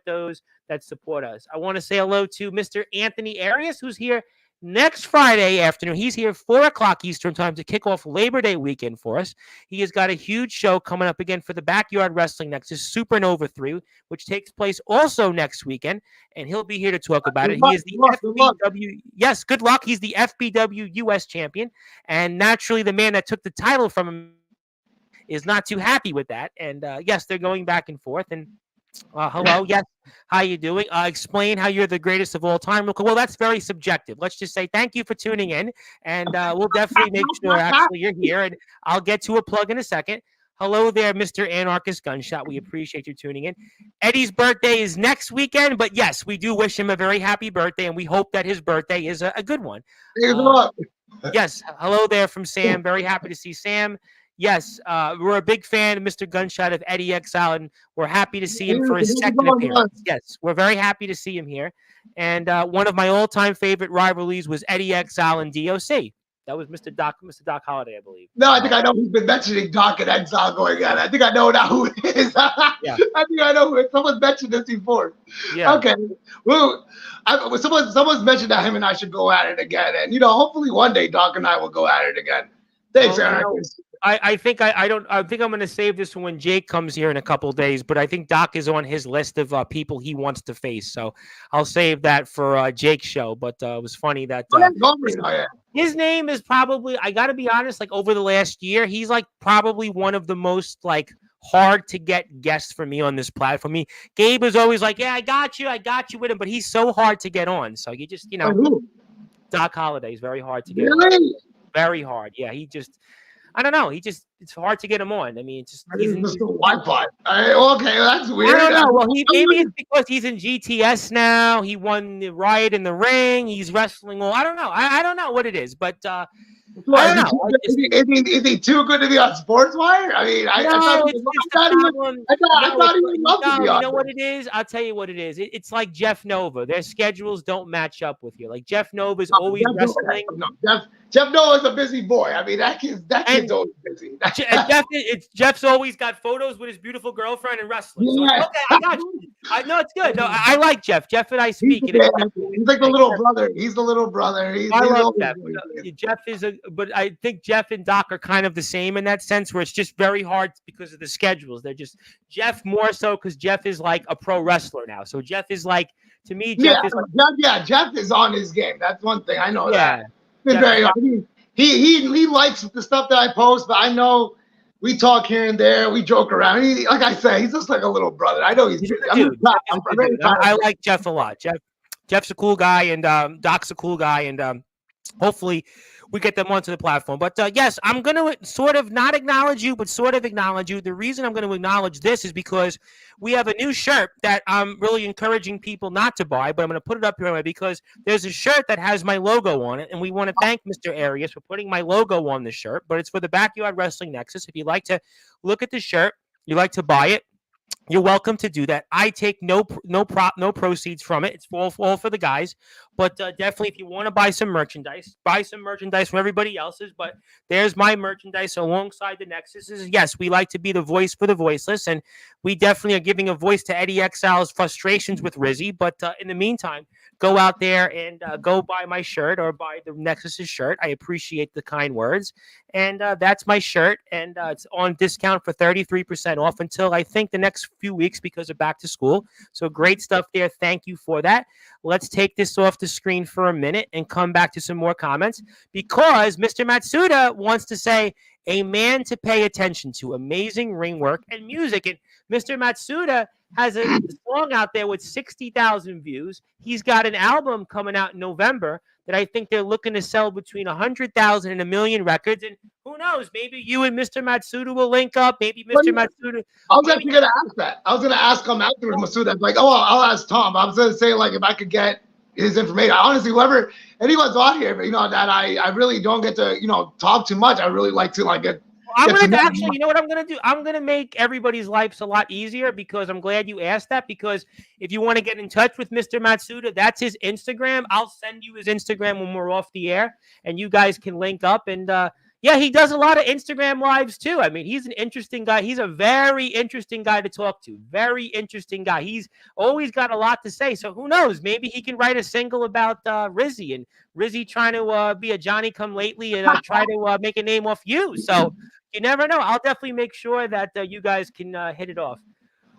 those that support us. I want to say hello to Mr. Anthony Arias, who's here next Friday afternoon. He's here 4 o'clock Eastern time to kick off Labor Day weekend for us. He has got a huge show coming up again for the Backyard Wrestling Nexus Supernova 3, which takes place also next weekend, and he'll be here to talk about it. He is the FBW. Yes, good luck. He's the FBW US champion, and naturally the man that took the title from him is not too happy with that. And yes, they're going back and forth. And hello, yes, how you doing? Explain how you're the greatest of all time. Well, that's very subjective. Let's just say thank you for tuning in, and we'll definitely make sure actually you're here, and I'll get to a plug in a second. Hello there, Mr. Anarchist Gunshot. We appreciate you tuning in. Eddy's birthday is next weekend, but yes, we do wish him a very happy birthday, and we hope that his birthday is a good one. Yes, hello there from Sam. Very happy to see Sam. Yes, we're a big fan of Mr. Gunshot of Eddy Exile, and we're happy to see him for his second appearance. Yes, we're very happy to see him here. And one of my all-time favorite rivalries was Eddy Exile and DOC. That was Mr. Doc Holliday, I believe. No, I think I know who's been mentioning Doc and Exile going on. I think I know now who it is. Yeah. I think I know who it is. Someone mentioned this before. Yeah. Okay. Well, someone's mentioned that him and I should go at it again. And, hopefully one day Doc and I will go at it again. Thanks, Aaron. I think I think I'm going to save this when Jake comes here in a couple of days, but I think Doc is on his list of people he wants to face. So I'll save that for Jake's show. But it was funny that his name is probably, I got to be honest, like over the last year, he's like probably one of the most like hard to get guests for me on this platform. Gabe is always like, yeah, I got you with him, but he's so hard to get on. So you just, Doc Holliday is very hard to get on. Very hard. Yeah, I don't know. It's hard to get him on. I mean, he's in Wi-Fi. Okay, that's weird. I don't know. Well, maybe it's because he's in GTS now. He won the Riot in the Ring. He's wrestling. I don't know. I don't know what it is, but I don't know. Is he too good to be on Sportswire? I mean, I thought he would love to be on. You know what it is? I'll tell you what it is. It's like Jeff Nova. Their schedules don't match up with you. Like Jeff Nova's always wrestling. Jeff Noah's a busy boy. I mean, that kid's always busy. Jeff's always got photos with his beautiful girlfriend and wrestling. So okay, I got you. I know it's good. No, I like Jeff. Jeff and I speak. He's like the little brother. He's the little brother. I love Jeff. Jeff is but I think Jeff and Doc are kind of the same in that sense, where it's just very hard because of the schedules. They're just Jeff more so because Jeff is like a pro wrestler now. So Jeff is like, to me, Jeff is on his game. That's one thing I know. That. Very hard. He likes the stuff that I post, but I know we talk here and there. We joke around. Like I said, he's just like a little brother. I know he's I like Jeff a lot. Jeff's a cool guy, and Doc's a cool guy, and hopefully we get them onto the platform. But yes, I'm going to sort of not acknowledge you, but sort of acknowledge you. The reason I'm going to acknowledge this is because we have a new shirt that I'm really encouraging people not to buy, but I'm going to put it up here anyway because there's a shirt that has my logo on it, and we want to thank Mr. Arias for putting my logo on the shirt, but it's for the Backyard Wrestling Nexus. If you'd like to look at the shirt, you'd like to buy it, you're welcome to do that. I take no proceeds from it. It's all for the guys. But definitely, if you want to buy some merchandise from everybody else's. But there's my merchandise alongside the Nexuses. Yes, we like to be the voice for the voiceless, and we definitely are giving a voice to Eddy Exile's frustrations with Rizzy. But in the meantime, go out there and go buy my shirt or buy the Nexus's shirt. I appreciate the kind words. And that's my shirt, and it's on discount for 33% off until I think the next few weeks because of back to school. So great stuff there. Thank you for that. Let's take this off the screen for a minute and come back to some more comments because Mr. Matsuda wants to say A man to pay attention to. Amazing ring work and music. And Mr. Matsuda has a song out there with 60,000 views. He's got an album coming out in November that I think they're looking to sell between 100,000 and 1,000,000 records. And who knows? Maybe you and Mr. Matsuda will link up. Maybe Mr. Matsuda. I was actually going to ask that. I was going to ask him afterwards, Matsuda. Like, oh, I'll ask Tom. I was going to say, like, if I could get his information. Honestly, whoever anyone's on here, you know, that I really don't get to, you know, talk too much. I really like to, like, get. I'm going to actually, you know what I'm going to do? I'm going to make everybody's lives a lot easier, because I'm glad you asked that, because if you want to get in touch with Mr. Matsuda, that's his Instagram. I'll send you his Instagram when we're off the air, and you guys can link up. And yeah, he does a lot of Instagram lives too. I mean, he's an interesting guy. He's a very interesting guy to talk to. Very interesting guy. He's always got a lot to say. So who knows? Maybe he can write a single about Rizzy, and Rizzy trying to be a Johnny-come-lately and try to make a name off you. So you never know. I'll definitely make sure that you guys can hit it off.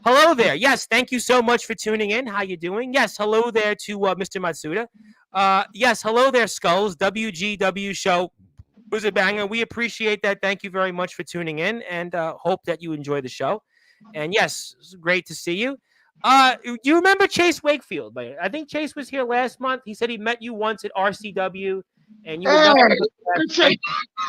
Hello there. Yes, thank you so much for tuning in. How you doing? Yes, hello there to Mr. Matsuda. Yes, hello there, Skulls. WGW show was a banger. We appreciate that. Thank you very much for tuning in, and hope that you enjoy the show. And yes, it's great to see you. Do you remember Chase Wakefield? I think Chase was here last month. He said he met you once at RCW. And you Chase.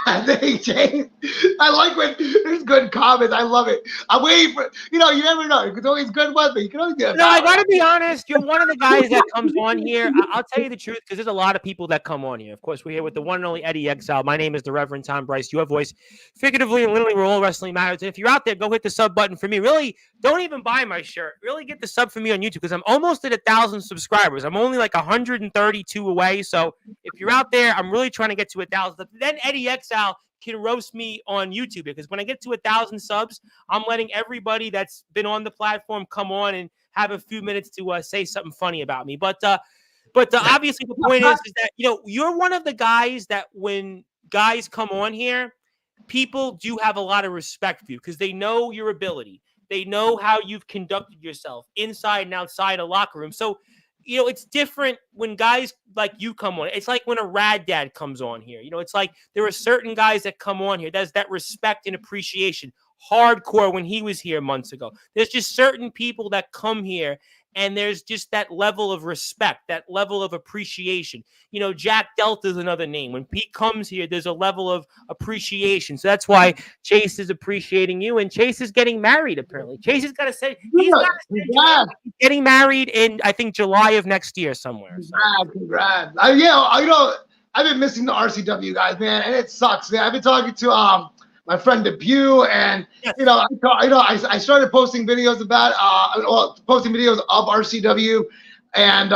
I like when there's good comments. I love it. I'm waiting for, you know, you never know. It's always good ones, but you can always get. No, I got to be honest. You're one of the guys that comes on here. I'll tell you the truth, because there's a lot of people that come on here. Of course, we're here with the one and only Eddy Exile. My name is the Reverend Tom Bryce. Your voice, figuratively and literally, we're all wrestling matters. And if you're out there, go hit the sub button for me. Really, don't even buy my shirt. Really get the sub for me on YouTube, because I'm almost at 1,000 subscribers. I'm only like 132 away. So if you're out there, I'm really trying to get to 1,000. Then Eddy Exile can roast me on YouTube, because when I get to 1,000 subs, I'm letting everybody that's been on the platform come on and have a few minutes to say something funny about me. But obviously the point is that, you know, you're one of the guys that when guys come on here, people do have a lot of respect for you, because they know your ability. They know how you've conducted yourself inside and outside a locker room. So, you know, it's different when guys like you come on. It's like when a Rad Dad comes on here. You know, it's like there are certain guys that come on here. There's that respect and appreciation. Hardcore when he was here months ago. There's just certain people that come here, and there's just that level of respect, that level of appreciation. You know, Jack Delta is another name. When Pete comes here, there's a level of appreciation. So that's why Chase is appreciating you, and Chase is getting married, apparently. Chase has got to say he's getting married in, I think, July of next year somewhere. So. Congrats. Yeah, you know, I've been missing the RCW guys, man, and it sucks, man. I've been talking to my friend Depew, and you know, I started posting videos about posting videos of RCW, and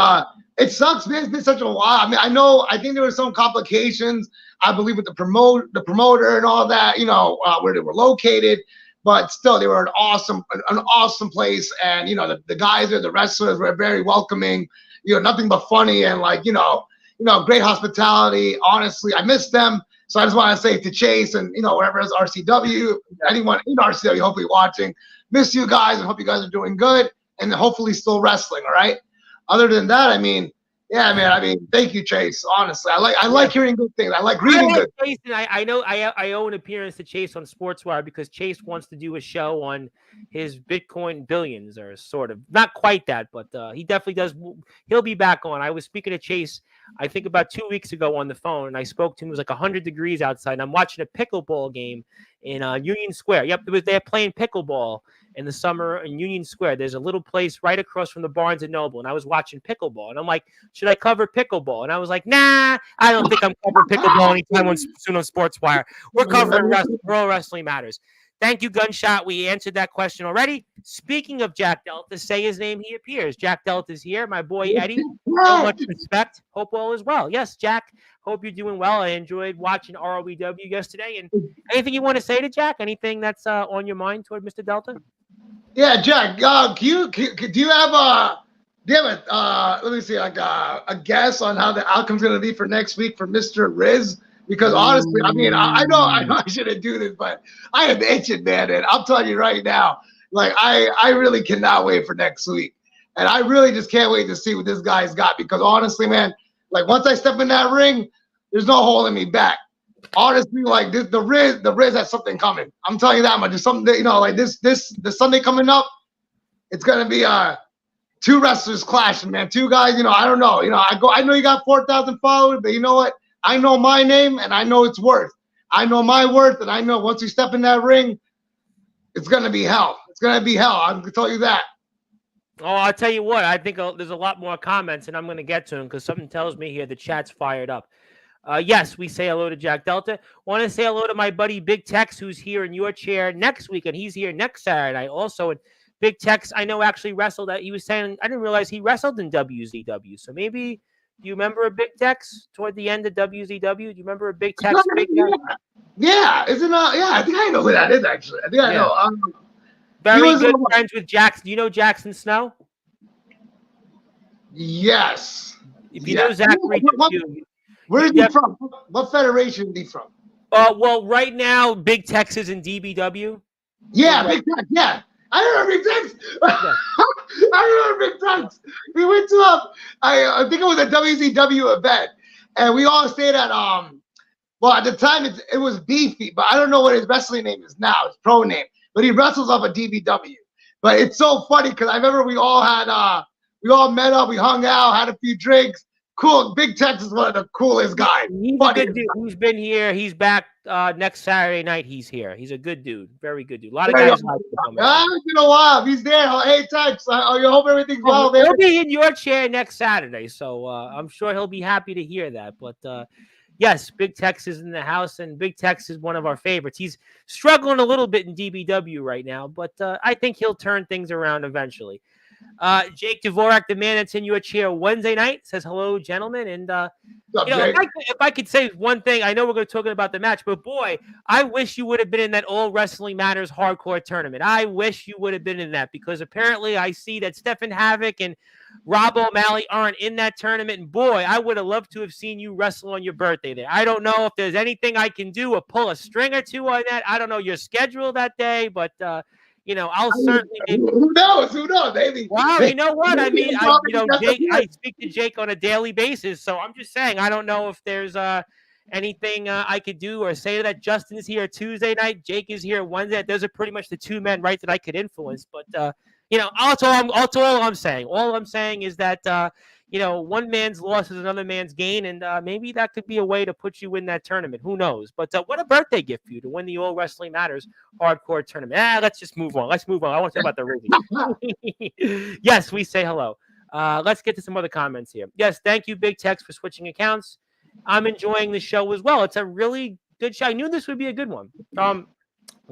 it sucks, man. It's been such a while. I mean, I think there were some complications, I believe, with the promoter and all that, you know, where they were located, but still, they were an awesome place, and you know, the guys there, the wrestlers were very welcoming, you know, nothing but funny, and like, you know, great hospitality. Honestly, I miss them. So I just want to say to Chase and, you know, wherever is RCW, anyone in RCW, hopefully watching, miss you guys and hope you guys are doing good and hopefully still wrestling. All right. Other than that, I mean, yeah, man. I mean, thank you, Chase. Honestly, I like hearing good things. I like reading good. Chase, and I know I owe an appearance to Chase on Sportswire, because Chase wants to do a show on his Bitcoin billions, or sort of, not quite that, but he definitely does. He'll be back on. I was speaking to Chase, I think about 2 weeks ago on the phone, and I spoke to him. It was like 100 degrees outside, and I'm watching a pickleball game in Union Square. Yep, they're playing pickleball in the summer in Union Square. There's a little place right across from the Barnes & Noble, and I was watching pickleball, and I'm like, should I cover pickleball? And I was like, nah, I don't think I'm covering pickleball anytime soon on Sportswire. We're covering wrestling. Pro Wrestling Matters. Thank you, Gunshot. We answered that question already. Speaking of Jack Delta, say his name, he appears. Jack Delta's here. My boy, Eddy. So much respect. Hope all is well. Yes, Jack. Hope you're doing well. I enjoyed watching ROEW yesterday. And anything you want to say to Jack? Anything that's on your mind toward Mr. Delta? Yeah, Jack. Do you have a let me see, like a guess on how the outcome's going to be for next week for Mr. Riz? Because honestly, I mean, I know I shouldn't do this, but I am itching, man. And I'm telling you right now, like I really cannot wait for next week. And I really just can't wait to see what this guy's got. Because honestly, man, like once I step in that ring, there's no holding me back. honestly, like the Riz has something coming. I'm telling you that much. There's something that, you know, like this Sunday coming up. It's gonna be two wrestlers clashing, man. Two guys, you know, I don't know. You know, I know you got 4,000 followers, but you know what? I know my name and I know its worth. I know my worth, and I know once we step in that ring, it's gonna be hell. It's gonna be hell. I'm gonna tell you that. Oh, I'll tell you what. I think there's a lot more comments, and I'm going to get to them because something tells me here the chat's fired up. Yes, we say hello to Jack Delta. Want to say hello to my buddy Big Tex, who's here in your chair next week, and he's here next Saturday also. And Big Tex, I know, actually wrestled. He was saying, I didn't realize he wrestled in WZW. So maybe, do you remember a Big Tex toward the end of WZW? Do you remember a Big Tex? Yeah, isn't yeah, I think I know who that is, actually. I think I know. Very good friends with Jackson. Do you know Jackson Snow? Yes. If you know Zachary, where is he from? What federation is he from? Well, right now, Big Tex is in DBW. Yeah, Big Tex. Yeah, I remember Big Tex. Yeah. I remember Big Tex. We went to I think it was a WZW event, and we all stayed at well, at the time it was Beefy, but I don't know what his wrestling name is now. His pro name, but he wrestles off a DBW. But it's so funny because I remember we all met up, we hung out, had a few drinks. Cool. Big Tex is one of the coolest guys. He's a good dude. He's been here. He's back next Saturday night. He's here. He's a good dude. Very good dude. A lot of guys like him. It's been a while. He's there. Hey, Tex. I hope everything's well, man. He'll be in your chair next Saturday, so I'm sure he'll be happy to hear that. But yes, Big Tex is in the house, and Big Tex is one of our favorites. He's struggling a little bit in DBW right now, but I think he'll turn things around eventually. Jake Dvorak, the man that's in your chair Wednesday night, says hello, gentlemen. And if I could say one thing, I know we're going to talk about the match, but boy, I wish you would have been in that All Wrestling Matters hardcore tournament. I wish you would have been in that, because apparently I see that Stephen Havoc and Rob O'Malley aren't in that tournament. And boy, I would have loved to have seen you wrestle on your birthday there. I don't know if there's anything I can do or pull a string or two on that. I don't know your schedule that day, but I'll certainly. Who knows? Who knows, baby? Wow, you know what? I mean, Jake, I speak to Jake on a daily basis, so I'm just saying I don't know if there's anything I could do or say that. Justin is here Tuesday night. Jake is here Wednesday. Those are pretty much the two men, right, that I could influence. But that's all I'm saying. All I'm saying is that one man's loss is another man's gain, and maybe that could be a way to put you in that tournament. Who knows? But what a birthday gift for you to win the All Wrestling Matters hardcore tournament. Let's just move on. I want to talk about the Rizzy. Yes, we say hello. Let's get to some other comments here. Yes, thank you, Big Tex, for switching accounts. I'm enjoying the show as well. It's a really good show. I knew this would be a good one.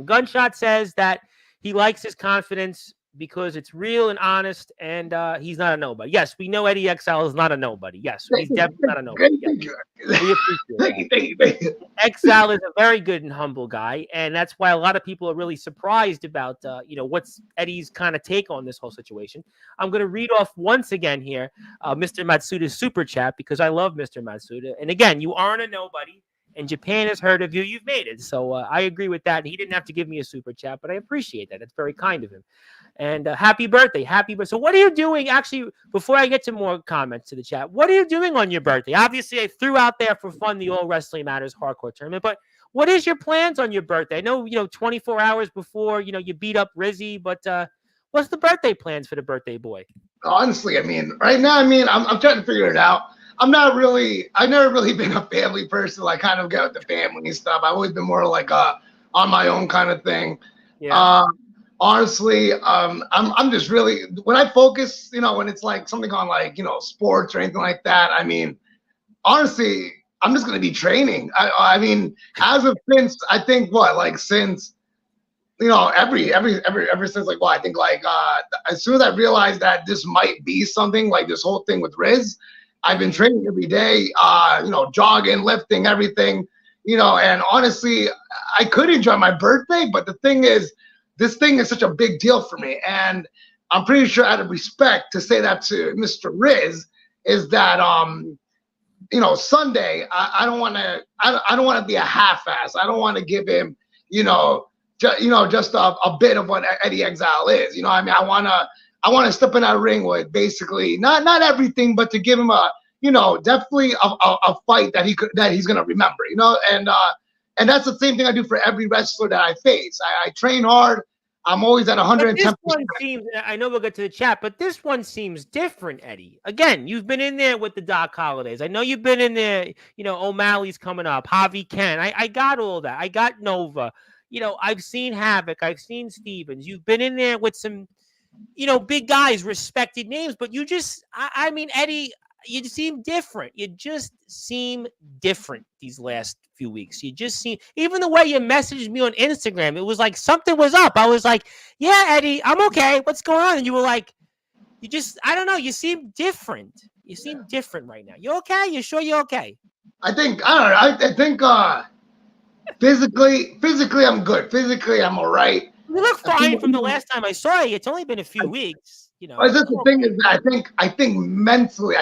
Gunshot says that he likes his confidence because it's real and honest, and he's not a nobody. Yes, we know Eddy Exile is not a nobody. Yes, he's definitely not a nobody. Yes. We appreciate that. Exile is a very good and humble guy, and that's why a lot of people are really surprised about what's Eddy's kind of take on this whole situation. I'm going to read off once again here Mr. Matsuda's super chat, because I love Mr. Matsuda. And again, you aren't a nobody, and Japan has heard of you. You've made it. So I agree with that. He didn't have to give me a super chat, but I appreciate that. It's very kind of him. And happy birthday. Happy birthday. So what are you doing? Actually, before I get to more comments to the chat, what are you doing on your birthday? Obviously, I threw out there for fun the All Wrestling Matters hardcore tournament, but what is your plans on your birthday? I know, 24 hours before, you beat up Rizzy, but what's the birthday plans for the birthday boy? Honestly, right now, I'm trying to figure it out. I've never really been a family person. Like, kind of get with the family and stuff. I've always been more like on my own kind of thing. Yeah. Honestly, I'm just really, when I focus, when it's like something on like, sports or anything like that, honestly, I'm just going to be training. As of since, I think since, ever since I think as soon as I realized that this might be something like this whole thing with Riz, I've been training every day, jogging, lifting, everything, and honestly, I could enjoy my birthday, but the thing is, this thing is such a big deal for me, and I'm pretty sure out of respect to say that to Mr. Riz is that Sunday I don't want to be a half-ass. I don't want to give him just a bit of what Eddy Exile is. I want to step in that ring with basically not everything, but to give him a definitely a fight that he's gonna remember, and that's the same thing I do for every wrestler that I face. I train hard. I'm always at 110%. This one seems, I know we'll get to the chat, but this one seems different, Eddie. Again, you've been in there with the Doc Holidays. I know you've been in there, O'Malley's coming up, Javi Ken. I got all that. I got Nova. I've seen Havoc. I've seen Stevens. You've been in there with some, big guys, respected names, but you just, I mean, Eddie, you seem different. You just seem different these last few weeks. You just seem, even the way you messaged me on Instagram, it was like something was up. I was like, yeah, Eddie, I'm okay. What's going on? And you were like, I don't know. You seem different. You seem different right now. You okay? You sure you're okay? I don't know. I think physically, I'm good. Physically, I'm all right. You look fine from the last time I saw you. It's only been a few weeks. But the thing is that I think mentally,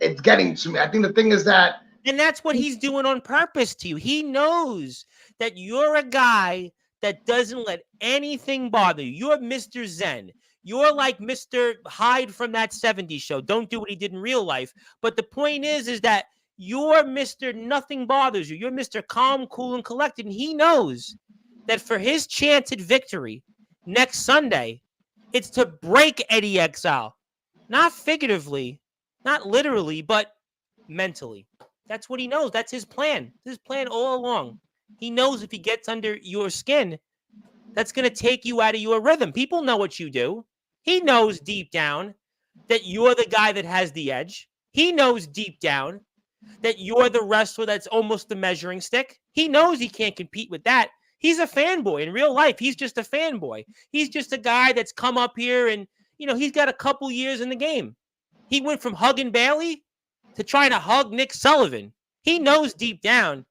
it's getting to me. I think the thing is that, and that's what he's doing on purpose to you. He knows that you're a guy that doesn't let anything bother you. You're Mr. Zen. You're like Mr. Hyde from that 70s show. Don't do what he did in real life. But the point is that you're Mr. Nothing bothers you. You're Mr. Calm, cool, and collected. And he knows that for his chance at victory next Sunday, it's to break Eddie Exile. Not figuratively, not literally, but mentally. That's what he knows. That's his plan. His plan all along. He knows if he gets under your skin, that's going to take you out of your rhythm. People know what you do. He knows deep down that you're the guy that has the edge. He knows deep down that you're the wrestler that's almost the measuring stick. He knows he can't compete with that. He's a fanboy. In real life, he's just a fanboy. He's just a guy that's come up here and, he's got a couple years in the game. He went from hugging Bailey to trying to hug Nick Sullivan. He knows deep down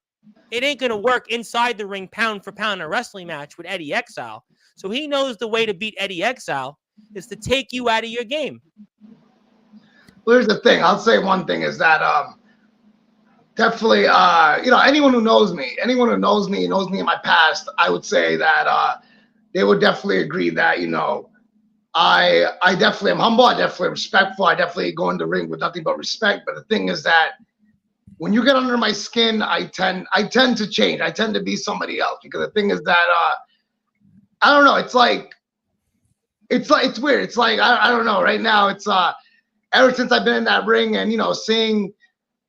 it ain't going to work inside the ring pound for pound in a wrestling match with Eddie Exile. So he knows the way to beat Eddie Exile is to take you out of your game. Well, here's the thing. I'll say one thing is that definitely, anyone who knows me knows me in my past, I would say that they would definitely agree that, I definitely am humble. I definitely am respectful. I definitely go in the ring with nothing but respect. But the thing is that when you get under my skin, I tend to change. I tend to be somebody else because the thing is that I don't know. It's weird. It's like I don't know. Right now, it's ever since I've been in that ring and seeing,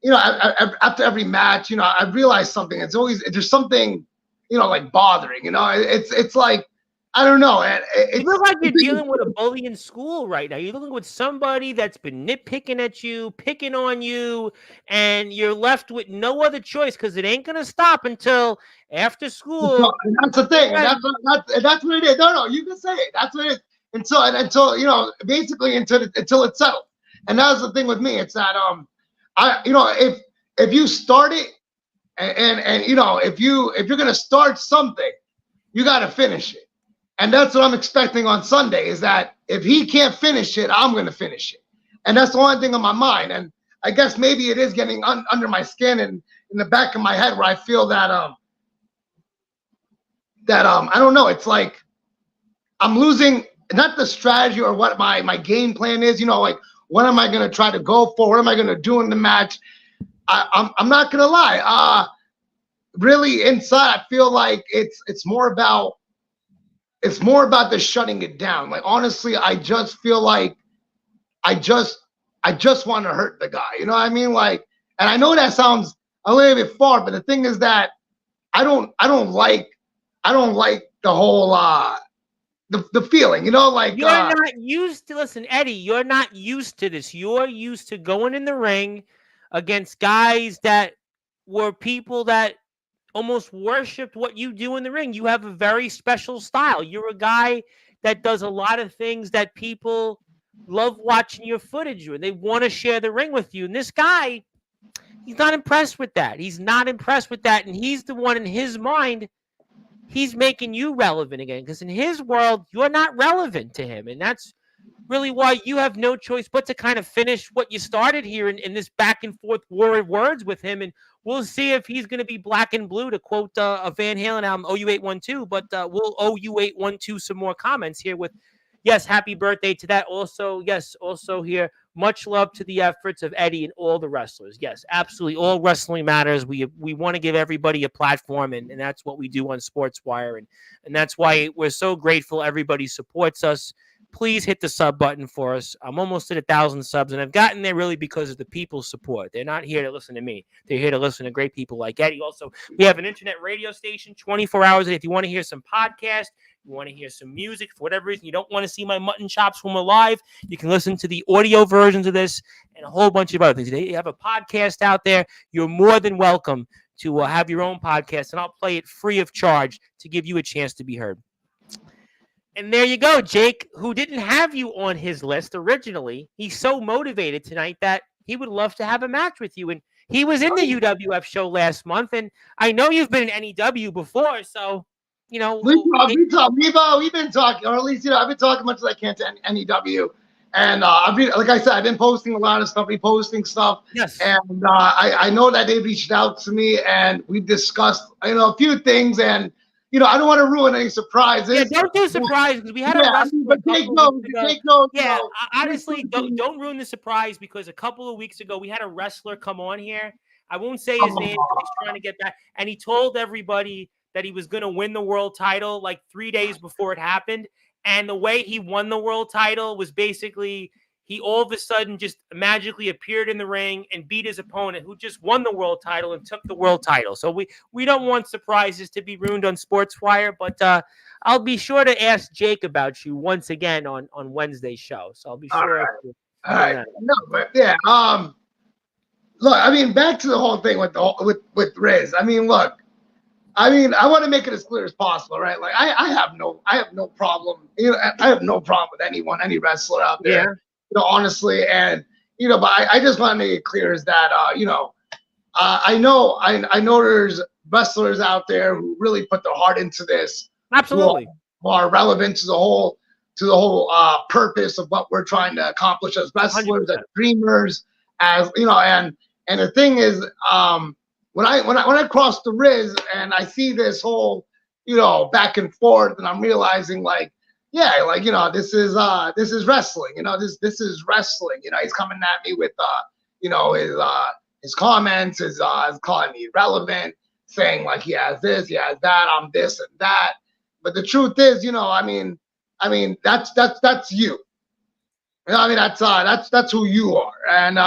after every match, I realized something. There's something, like bothering. It's like. I don't know. You look like you're dealing with a bully in school right now. You're looking with somebody that's been nitpicking at you, picking on you, and you're left with no other choice because it ain't going to stop until after school. And that's the thing. And that's what it is. No, you can say it. That's what it is. Until basically until it's settled. And that's the thing with me. It's that if you start it and if you're going to start something, you got to finish it. And that's what I'm expecting on Sunday is that if he can't finish it, I'm going to finish it. And that's the only thing on my mind. And I guess maybe it is getting under my skin and in the back of my head where I feel that I don't know. It's like I'm losing not the strategy or what my game plan is, like what am I going to try to go for? What am I going to do in the match? I'm not going to lie. Really inside, I feel like it's more about the shutting it down. Like, honestly, I just feel like I just want to hurt the guy. You know what I mean? Like, and I know that sounds a little bit far, but the thing is that I don't like the whole the feeling, like you're not used to listen, Eddie, you're not used to this. You're used to going in the ring against guys that were people that almost worshipped what you do in the ring. You have a very special style. You're a guy that does a lot of things that people love watching your footage with. They want to share the ring with you. And this guy, he's not impressed with that. He's not impressed with that. And he's the one in his mind, he's making you relevant again. Because in his world, you're not relevant to him. And that's really why you have no choice but to kind of finish what you started here in this back and forth war of words with him. And we'll see if he's going to be black and blue, to quote a Van Halen album, OU812. But we'll OU812 some more comments here with yes, happy birthday to that. Also, yes, also here, much love to the efforts of Eddy and all the wrestlers. Yes, absolutely. All wrestling matters. We want to give everybody a platform, and that's what we do on Sportswire. And that's why we're so grateful everybody supports us. Please hit the sub button for us. I'm almost at 1,000 subs, and I've gotten there really because of the people's support. They're not here to listen to me. They're here to listen to great people like Eddy. Also, we have an internet radio station 24 hours. If you want to hear some podcasts, you want to hear some music, for whatever reason, you don't want to see my mutton chops when we're live, you can listen to the audio versions of this and a whole bunch of other things. They have a podcast out there. You're more than welcome to have your own podcast, and I'll play it free of charge to give you a chance to be heard. And there you go, Jake, who didn't have you on his list originally. He's so motivated tonight that he would love to have a match with you. And he was in the UWF show last month, and I know you've been in NEW before, so, you know. We've been talking, or at least, I've been talking much as I can to NEW. And like I said, I've been posting a lot of stuff, reposting stuff. Yes. And I know that they reached out to me, and we've discussed, a few things, and I don't want to ruin any surprises. Yeah, don't do surprise because we had a wrestler. Take notes. Yeah, honestly, don't ruin the surprise because a couple of weeks ago we had a wrestler come on here. I won't say his name because he's trying to get back, and he told everybody that he was going to win the world title like 3 days before it happened. And the way he won the world title was basically he all of a sudden just magically appeared in the ring and beat his opponent who just won the world title and took the world title. So we don't want surprises to be ruined on Sportswire, but I'll be sure to ask Jake about you once again on Wednesday's show. So I'll be sure. All right. No, but yeah. Look, I mean, back to the whole thing with Riz. I mean, look. I want to make it as clear as possible, right? Like, I have no problem. I have no problem with anyone, any wrestler out there. Yeah. Honestly, and but I just want to make it clear is that I know there's wrestlers out there who really put their heart into this. Absolutely. Who are relevant to the whole purpose of what we're trying to accomplish as wrestlers, 100%. As dreamers, as and the thing is, when I cross the Riz and I see this whole, back and forth, and I'm realizing like, yeah, like, this is wrestling, this is wrestling, he's coming at me with, his comments, his calling me irrelevant, saying like he has this, he has that, I'm this and that. But the truth is, that's you. That's who you are. And,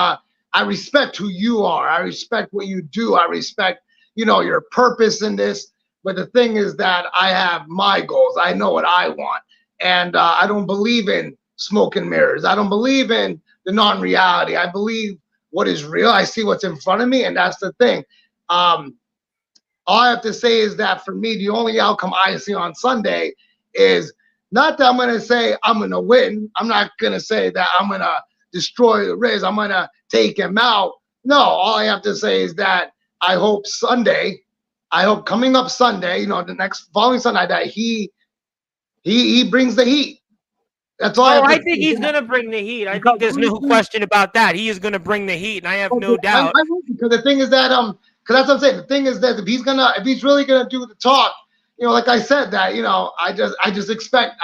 I respect who you are. I respect what you do. I respect, your purpose in this. But the thing is that I have my goals. I know what I want. And I don't believe in smoke and mirrors. I don't believe in the non-reality. I believe what is real. I see what's in front of me. And that's the thing. All I have to say is that for me, the only outcome I see on Sunday is not that I'm going to say I'm going to win. I'm not going to say that I'm going to destroy the Riz. I'm going to take him out. No, all I have to say is that I hope coming up Sunday, the next following Sunday, that he brings the heat. That's all. I think he's going to bring the heat. I think there's no question about that. He is going to bring the heat, and I have no doubt. Because the thing is that because that's what I'm saying. The thing is that if he's really going to do the talk, like I said, that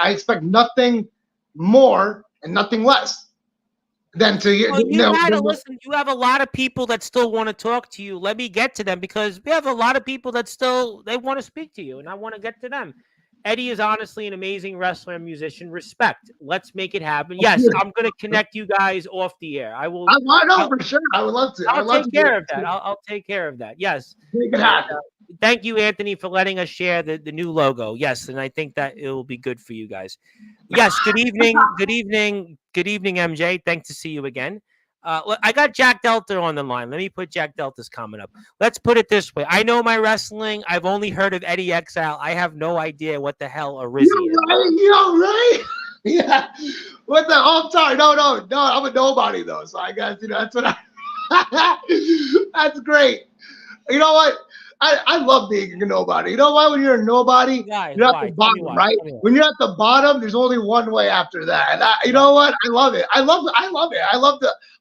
I expect nothing more and nothing less. Then listen, you have a lot of people that still want to talk to you. Let me get to them because we have a lot of people that they want to speak to you, and I want to get to them. Eddy is honestly an amazing wrestler and musician. Respect. Let's make it happen. Yes, I'm going to connect you guys off the air. I will. I know for sure. I would love to. I'll take care of that. I'll take care of that. Yes. Make it happen. Thank you, Anthony, for letting us share the new logo. Yes, and I think that it will be good for you guys. Yes, good evening. Good evening, MJ. Thanks to see you again. I got Jack Delta on the line. Let me put Jack Delta's comment up. Let's put it this way. I know my wrestling. I've only heard of Eddy Exile. I have no idea what the hell a Rizzy is. Right? Yeah. What the? Oh, I'm sorry. No. I'm a nobody, though. So I guess, that's what that's great. You know what? I love being a nobody. You know why? When you're a nobody, you're at the bottom, right? When you're at the bottom, there's only one way after that. And you know what? I love it. I love it.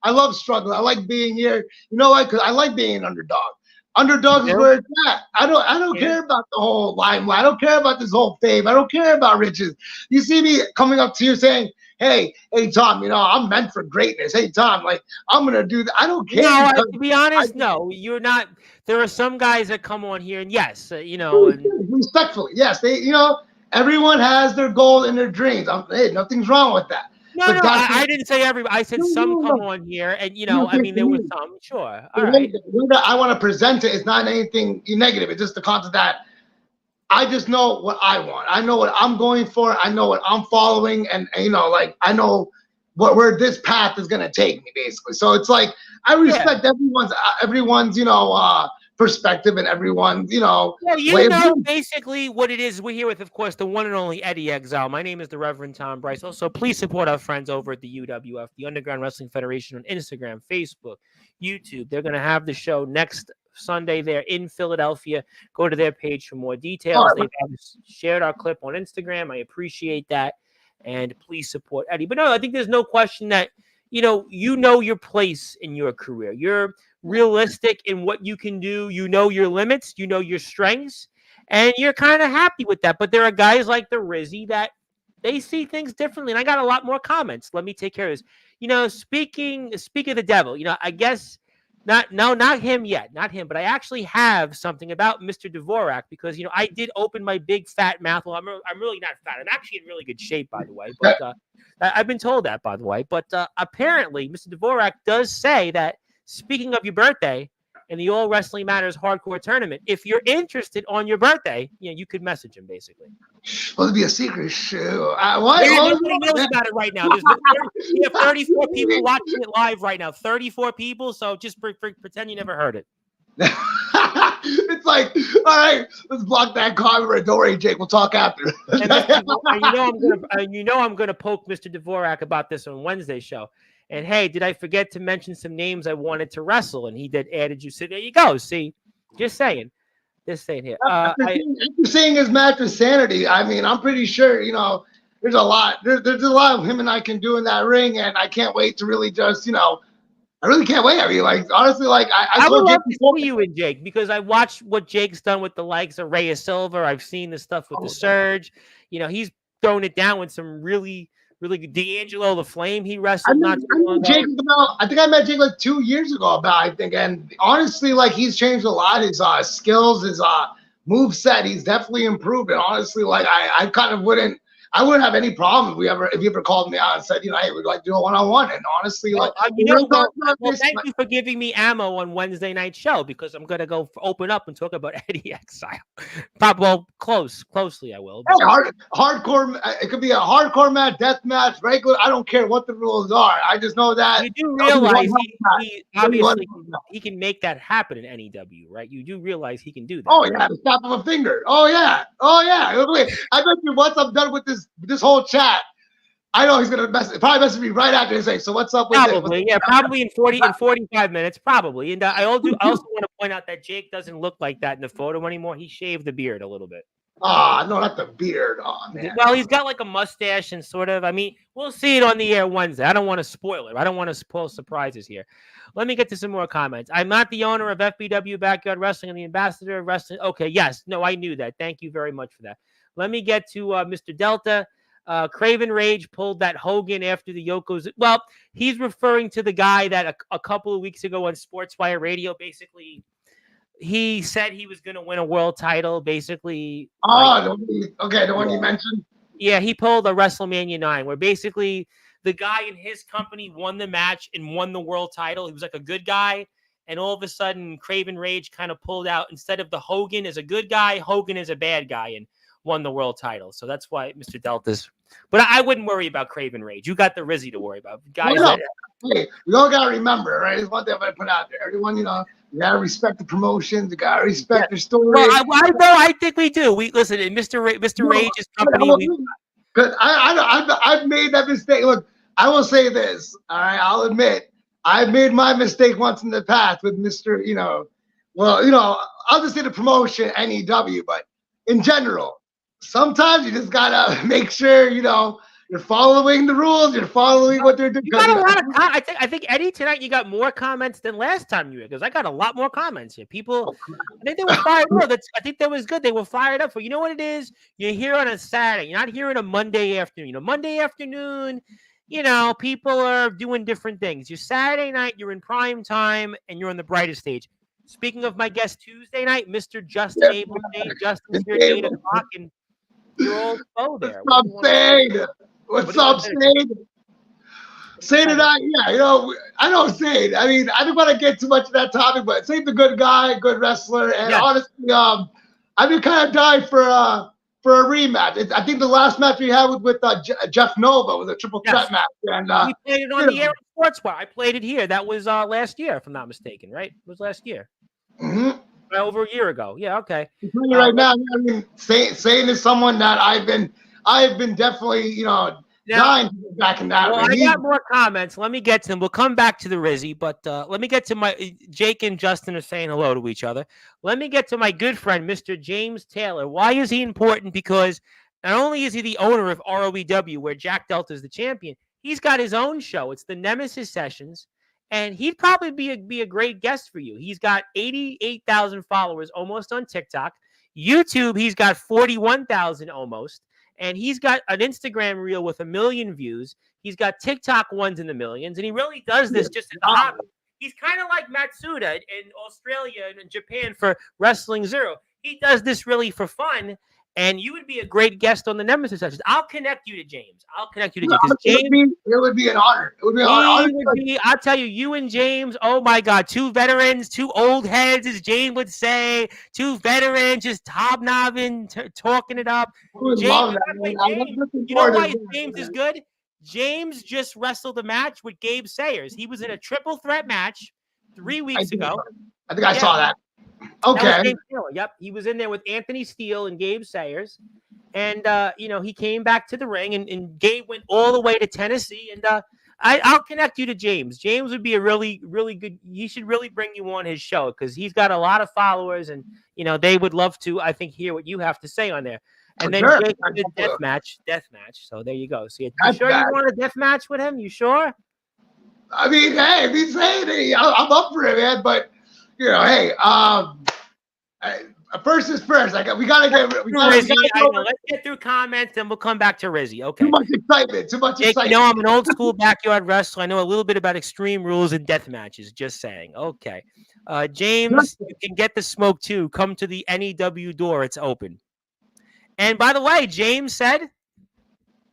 I love struggle. I like being here. You know what? Because I like being an underdog. Underdogs is Yeah. where it's at. I don't care about the whole limelight. I don't care about this whole fame. I don't care about riches. You see me coming up to you saying, hey, Tom, I'm meant for greatness. Hey, Tom, like, I'm going to do that. I don't care. No, to be honest, no, you're not. There are some guys that come on here and yes, and respectfully, yes, everyone has their goal and their dreams. Hey, nothing's wrong with that. No, I didn't say everybody. I said some come on here, and I mean, there were some. Sure, all right. The way that I want to present it is not anything negative. It's just the concept that I just know what I want. I know what I'm going for. I know what I'm following, and like I know where this path is gonna take me, basically. So it's like I respect everyone's perspective and everyone's Well, basically what it is. We're here with, of course, the one and only Eddy Exile. My name is the Reverend Tom Bryce. Also, please support our friends over at the UWF, the Underground Wrestling Federation, on Instagram, Facebook, YouTube. They're going to have the show next Sunday there in Philadelphia. Go to their page for more details. They've shared our clip on Instagram. I appreciate that. And please support Eddy. But no, I think there's no question that, you know your place in your career. You're realistic in what you can do. You know your limits. You know your strengths. And you're kind of happy with that. But there are guys like the Rizzy that they see things differently. And I got a lot more comments. Let me take care of this. Speaking of the devil, I guess not him yet. Not him. But I actually have something about Mr. Dvorak because, I did open my big fat mouth. Well, I'm really not fat. I'm actually in really good shape, by the way. But I've been told that, by the way. But apparently, Mr. Dvorak does say that, speaking of your birthday in the All Wrestling Matters Hardcore Tournament, if you're interested on your birthday, you could message him, basically. Well, it'd be a secret show. Nobody knows about it right now. We have 34 people watching it live right now. 34 people, so just pretend you never heard it. It's like, all right, let's block that comment. Don't worry, Jake. We'll talk after. I'm gonna poke Mr. Dvorak about this on Wednesday's show. And hey, did I forget to mention some names I wanted to wrestle? And he added you. So there you go. See, just saying here. After seeing his match with Sanity, I mean, I'm pretty sure there's a lot. There's a lot of him and I can do in that ring, and I can't wait to really just I really can't wait. I mean, like, honestly, like I would love to see you and Jake because I watched what Jake's done with the likes of Rhea Silver. I've seen the stuff with the Surge. He's thrown it down with some really good. D'Angelo the Flame, he wrestled not too long ago. I think I met Jake like 2 years ago and honestly, like, he's changed a lot. His skills, his move set, he's definitely improved. And honestly, like I kind of wouldn't have any problem if you ever called me out and said, hey, we'd like to do a one-on-one. And honestly, thank you for giving me ammo on Wednesday night show because I'm gonna go open up and talk about Eddy Exile. Closely I will. Hey, hardcore. It could be a hardcore match, death match, regular. I don't care what the rules are. I just know that you do realize he obviously he can make that happen in NEW, right? You do realize he can do that. Oh yeah, the snap of a finger. Oh yeah. I bet you once I'm done with this whole chat, I know he's gonna probably message me right after and say, "So what's up with probably, this?" Probably in 45 minutes, probably. And I also want to point out that Jake doesn't look like that in the photo anymore. He shaved the beard a little bit. No, not the beard. Oh man. Well, he's got like a mustache and sort of. I mean, we'll see it on the air Wednesday. I don't want to spoil it. I don't want to spoil surprises here. Let me get to some more comments. I'm not the owner of FBW Backyard Wrestling and the ambassador of wrestling. Okay, yes, no, I knew that. Thank you very much for that. Let me get to Mr. Delta. Craven Rage pulled that Hogan after the Yokos. Well, he's referring to the guy that a couple of weeks ago on Sportswire Radio, basically, he said he was going to win a world title, basically. The one you mentioned? Yeah, he pulled a WrestleMania 9, where basically the guy in his company won the match and won the world title. He was like a good guy. And all of a sudden, Craven Rage kind of pulled out. Instead of the Hogan as a good guy, Hogan is a bad guy and won the world title. So that's why Mr. Delta's. But I wouldn't worry about Craven Rage. You got the Rizzy to worry about. Guys, hey, we all got to remember, right? It's one thing I'm going to put out there. Everyone, you got to respect the promotions. You got to respect their story. Well, I think we do. We listen, Mr. Rage's company. Because I've made that mistake. Look, I will say this. All right, I'll admit I've made my mistake once in the past with Mr. I'll just say the promotion NEW, but in general, sometimes you just gotta make sure you You're following the rules. You're following what they're doing. You got a lot of I think Eddie tonight you got more comments than last time you were, because I got a lot more comments here. People, I think they were fired up. I think that was good. They were fired up for, you know what it is? You're here on a Saturday. You're not here on a Monday afternoon. You know, Monday afternoon, you know, people are doing different things. You're Saturday night, you're in prime time, and you're on the brightest stage. Speaking of my guest Tuesday night, Mr. Justin Abel. Justin's here at 8 o'clock, and you're all go there. What's up, Sade? What's up, Sade? Sade and I, yeah, you know, I know Sade. I mean, I don't want to get too much of that topic, but Sade's a good guy, good wrestler, and honestly, I've been kind of dying for a rematch. I think the last match we had with Jeff Nova was a triple threat match, and we played it on the air on Sportzwire. I played it here. That was last year, if I'm not mistaken, right? It was last year. Mm-hmm. Over a year ago. Yeah, okay. Right now, I mean, Sade is someone that I've been definitely, you know, dying to get back in that. Well, I got more comments. Let me get to them. We'll come back to the Rizzy, but let me get to my Jake and Justin are saying hello to each other. Let me get to my good friend, Mr. James Taylor. Why is he important? Because not only is he the owner of ROEW, where Jack Delta is the champion, he's got his own show. It's the Nemesis Sessions. And he'd probably be a great guest for you. He's got 88,000 followers almost on TikTok. YouTube, he's got 41,000 almost. And he's got an Instagram reel with 1 million views. He's got TikTok ones in the millions. And he really does this just as a hobby. He's kind of like Matsuda in Australia and Japan for Wrestling Zero. He does this really for fun. And you would be a great guest on the Nemesis Sessions. I'll connect you to James. James. It would be an honor. It would be an honor. I'll tell you, you and James, oh my God, two veterans, two old heads, as James would say, two veterans just hobnobbing, talking it up. James, you know why James is good? James just wrestled a match with Gabe Sayers. He was in a triple threat match 3 weeks ago. I think I saw that. Okay. Yep. He was in there with Anthony Steele and Gabe Sayers. And, you know, he came back to the ring, and Gabe went all the way to Tennessee. And I'll connect you to James. James would be a really, really good. He should really bring you on his show, because he's got a lot of followers, and, you know, they would love to, I think, hear what you have to say on there. And then Jake did death match. So there you go. So you sure you want a death match with him? You sure? I mean, hey, if he's saying it, I'm up for it, man. But, you know, hey, first is first. We gotta let's get through comments, and we'll come back to Rizzy. Okay. Too much excitement. You know, I'm an old school backyard wrestler. I know a little bit about Extreme Rules and death matches. Just saying. Okay. James, you can get the smoke too. Come to the NEW door. It's open. And by the way, James said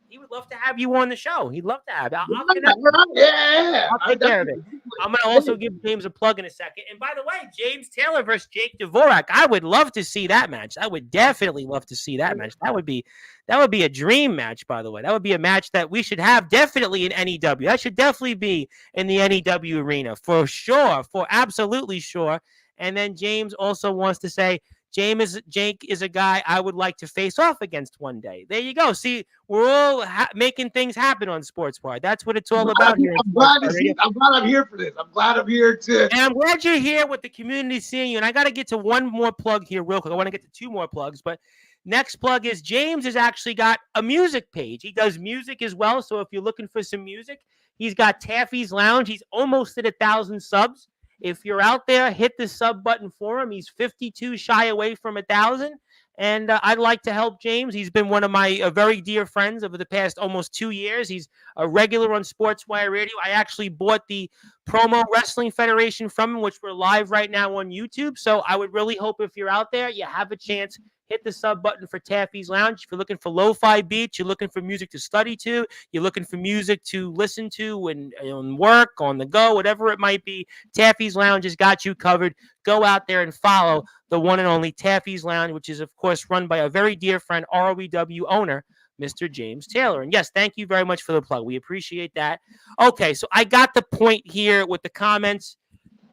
he would love to have you on the show. He'd love to have you. I'll take care of it. I'm going to also give James a plug in a second. And by the way, James Taylor versus Jake Dvorak. I would love to see that match. I would definitely love to see that match. That would be a dream match, by the way. That would be a match that we should have definitely in NEW. That should definitely be in the NEW arena for sure, for absolutely sure. And then James also wants to say, Jake is a guy I would like to face off against one day. There you go. See, we're all making things happen on Sportswire. That's what it's all about here. I'm glad I'm here for this. I'm glad I'm here to. And I'm glad you're here with the community seeing you. And I got to get to one more plug here real quick. I want to get to two more plugs. But next plug is James has actually got a music page. He does music as well. So if you're looking for some music, he's got Taffy's Lounge. He's almost at 1,000 subs. If you're out there, hit the sub button for him. He's 52 shy away from 1,000. And I'd like to help James. He's been one of my very dear friends over the past almost 2 years. He's a regular on Sportswire Radio. I actually bought the Promo Wrestling Federation from him, which we're live right now on YouTube. So I would really hope if you're out there, you have a chance. Hit the sub button for Taffy's Lounge. If you're looking for lo-fi beats, you're looking for music to study to, you're looking for music to listen to and on work, on the go, whatever it might be, Taffy's Lounge has got you covered. Go out there and follow the one and only Taffy's Lounge, which is, of course, run by a very dear friend, ROEW owner, Mr. James Taylor. And yes, thank you very much for the plug. We appreciate that. Okay, so I got the point here with the comments.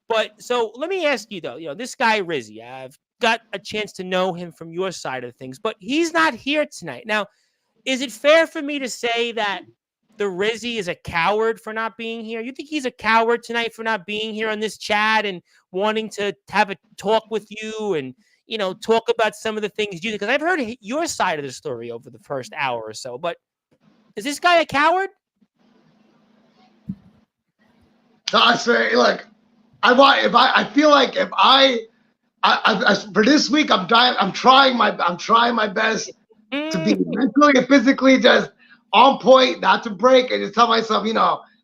But so let me ask you, though, this guy, Rizzy, I've got a chance to know him from your side of things, but he's not here tonight. Now, is it fair for me to say that the Rizzy is a coward for not being here? You think he's a coward tonight for not being here on this chat and wanting to have a talk with you and, talk about some of the things you do? Because I've heard your side of the story over the first hour or so, but Is this guy a coward? No, I swear, look, I feel like if I for this week, I'm trying my best to be mentally and physically just on point, not to break, and just tell myself,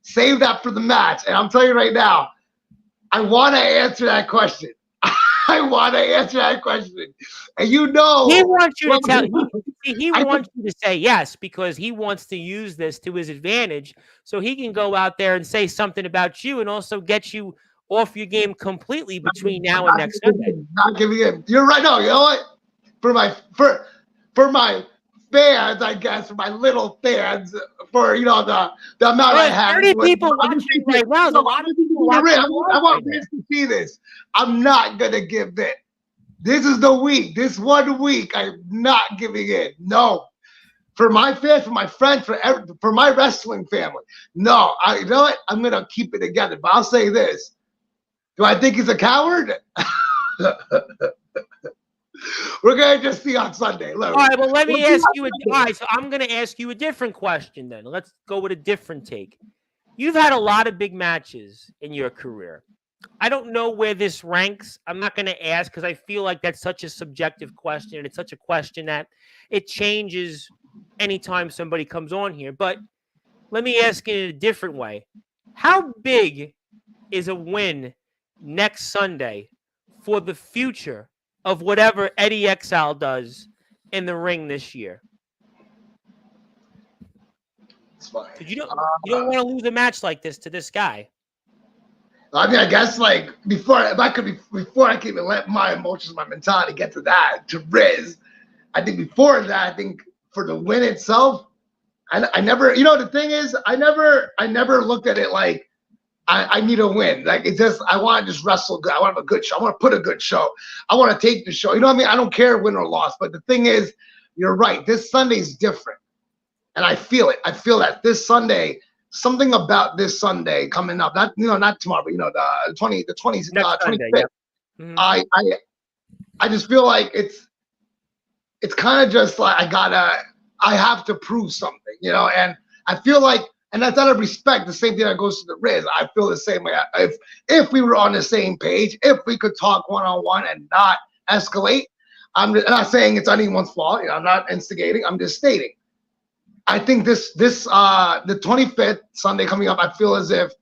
save that for the match. And I'm telling you right now, I want to answer that question. I want to answer that question, and he wants you to tell. He wants you to say yes because he wants to use this to his advantage, so he can go out there and say something about you, and also get you off your game completely between now and next Sunday. Not giving in. You're right. No, you know what? For my fans, I guess, for my little fans, for the amount I have. 30 people watching right now. There's a lot of people watching. I want Riz to see this. I'm not gonna give in. This is the week. This 1 week, I'm not giving in. No. For my fans, for my friends, for my wrestling family. No. You know what? I'm gonna keep it together. But I'll say this. Do I think he's a coward? We're going to just see on Sunday. All right, well, let me ask you. All right, so I'm going to ask you a different question then. Let's go with a different take. You've had a lot of big matches in your career. I don't know where this ranks. I'm not going to ask because I feel like that's such a subjective question, and it's such a question that it changes anytime somebody comes on here. But let me ask it in a different way. How big is a win next Sunday for the future of whatever Eddy Exile does in the ring this year? It's fine. You don't want to lose a match like this to this guy. I mean, I guess before I can even let my emotions, my mentality get to that, to Riz, I think before that, I think for the win itself, I never, the thing is, I never looked at it like I need a win. Like, it's just, I want to just wrestle good. I want to have a good show. I want to put a good show. I want to take the show. You know what I mean? I don't care win or loss. But the thing is, you're right. This Sunday's different. And I feel it. I feel that this Sunday, something about this Sunday coming up, not tomorrow, but the 25th. Yeah. Mm-hmm. I just feel like it's kind of just like I have to prove something, and I feel like, and that's out of respect, the same thing that goes to the Riz. I feel the same way. If we were on the same page, if we could talk one-on-one and not escalate, I'm not saying it's anyone's fault. I'm not instigating. I'm just stating. I think the 25th Sunday coming up, I feel as if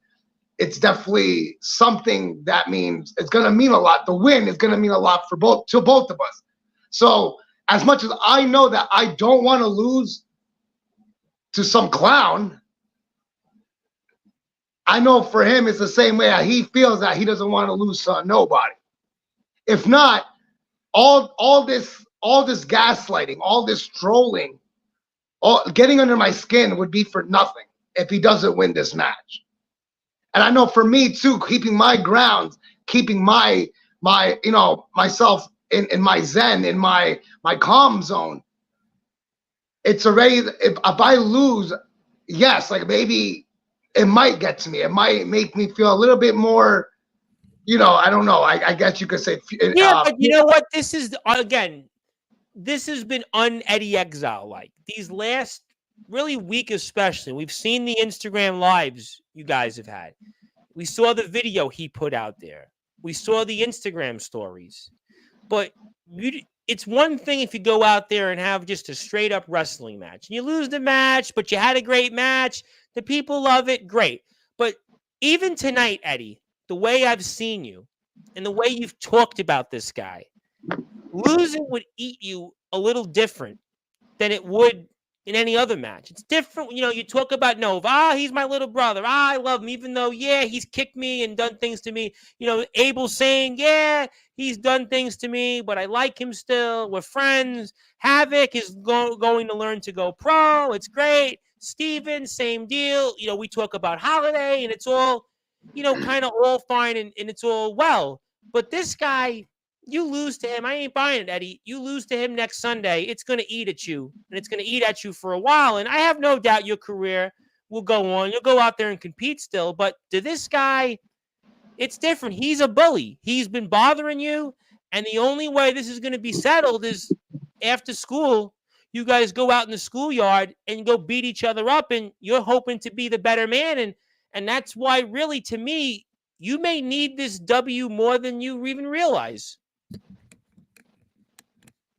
it's definitely something that means it's going to mean a lot. The win is going to mean a lot to both of us. So as much as I know that I don't want to lose to some clown, I know for him it's the same way. He feels that he doesn't want to lose to nobody. If not, all this gaslighting, all this trolling, getting under my skin would be for nothing if he doesn't win this match. And I know for me too, keeping my grounds, keeping my myself in my zen, in my calm zone. It's already, if I lose, yes, like maybe it might get to me. It might make me feel a little bit more, I don't know. I guess you could say. Yeah, but you know what? This is, again, this has been un-Eddy Exile like. These last really week especially. We've seen the Instagram lives you guys have had. We saw the video he put out there. We saw the Instagram stories. But it's one thing if you go out there and have just a straight-up wrestling match. And you lose the match, but you had a great match. The people love it. Great. But even tonight, Eddy, the way I've seen you and the way you've talked about this guy, losing would eat you a little different than it would in any other match. It's different. You talk about Nova. He's my little brother. I love him, even though, yeah, he's kicked me and done things to me. Abel saying, yeah, he's done things to me, but I like him still. We're friends. Havoc is going to learn to go pro. It's great. Steven, same deal. We talk about Holiday, and it's all, kind of all fine and it's all well. But this guy, you lose to him. I ain't buying it, Eddy. You lose to him next Sunday. It's going to eat at you, and it's going to eat at you for a while. And I have no doubt your career will go on. You'll go out there and compete still. But to this guy, it's different. He's a bully. He's been bothering you. And the only way this is going to be settled is after school, you guys go out in the schoolyard and go beat each other up, and you're hoping to be the better man. And that's why, really, to me, you may need this W more than you even realize.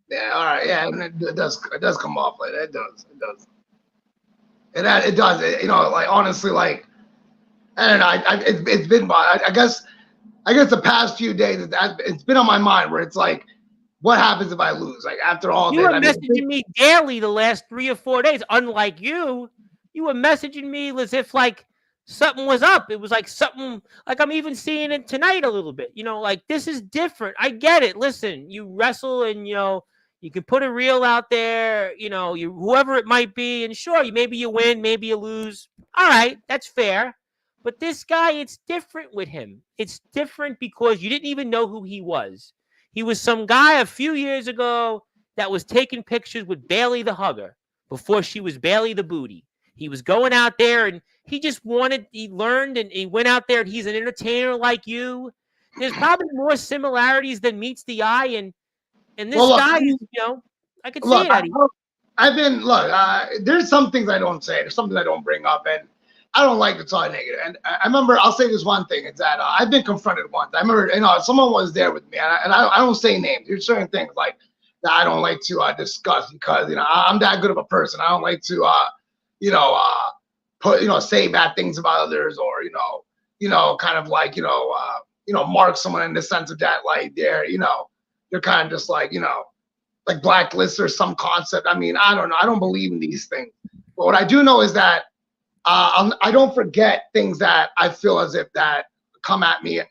Yeah, all right, yeah, it does come off like that. It does. It does. You know, like honestly, like I don't know. It's been. I guess the past few days, it's been on my mind where it's like, what happens if I lose? Like after all you this, were messaging me daily the last 3 or 4 days. Unlike you were messaging me as if like something was up. It was like something, like I'm even seeing it tonight a little bit. You know, like this is different. I get it. Listen, you wrestle, and you can put a reel out there. Whoever it might be, and sure, maybe you win, maybe you lose. All right, that's fair. But this guy, it's different with him. It's different because you didn't even know who he was. He was some guy a few years ago that was taking pictures with Bailey the Hugger before she was Bailey the Booty. He was going out there, and he learned, and he went out there, and he's an entertainer like you. There's probably more similarities than meets the eye, and this guy is, I could see it, Eddie. There's some things I don't say. There's something I don't bring up, and I don't like to talk negative. And I remember, I'll say this one thing. It's that I've been confronted once. I remember, someone was there with me, and I don't say names. There's certain things like that I don't like to discuss because, I'm that good of a person. I don't like to, say bad things about others, or, kind of like, mark someone in the sense of that, like they're kind of just like, like blacklist or some concept. I mean, I don't know. I don't believe in these things. But what I do know is that I don't forget things that I feel as if that come at me.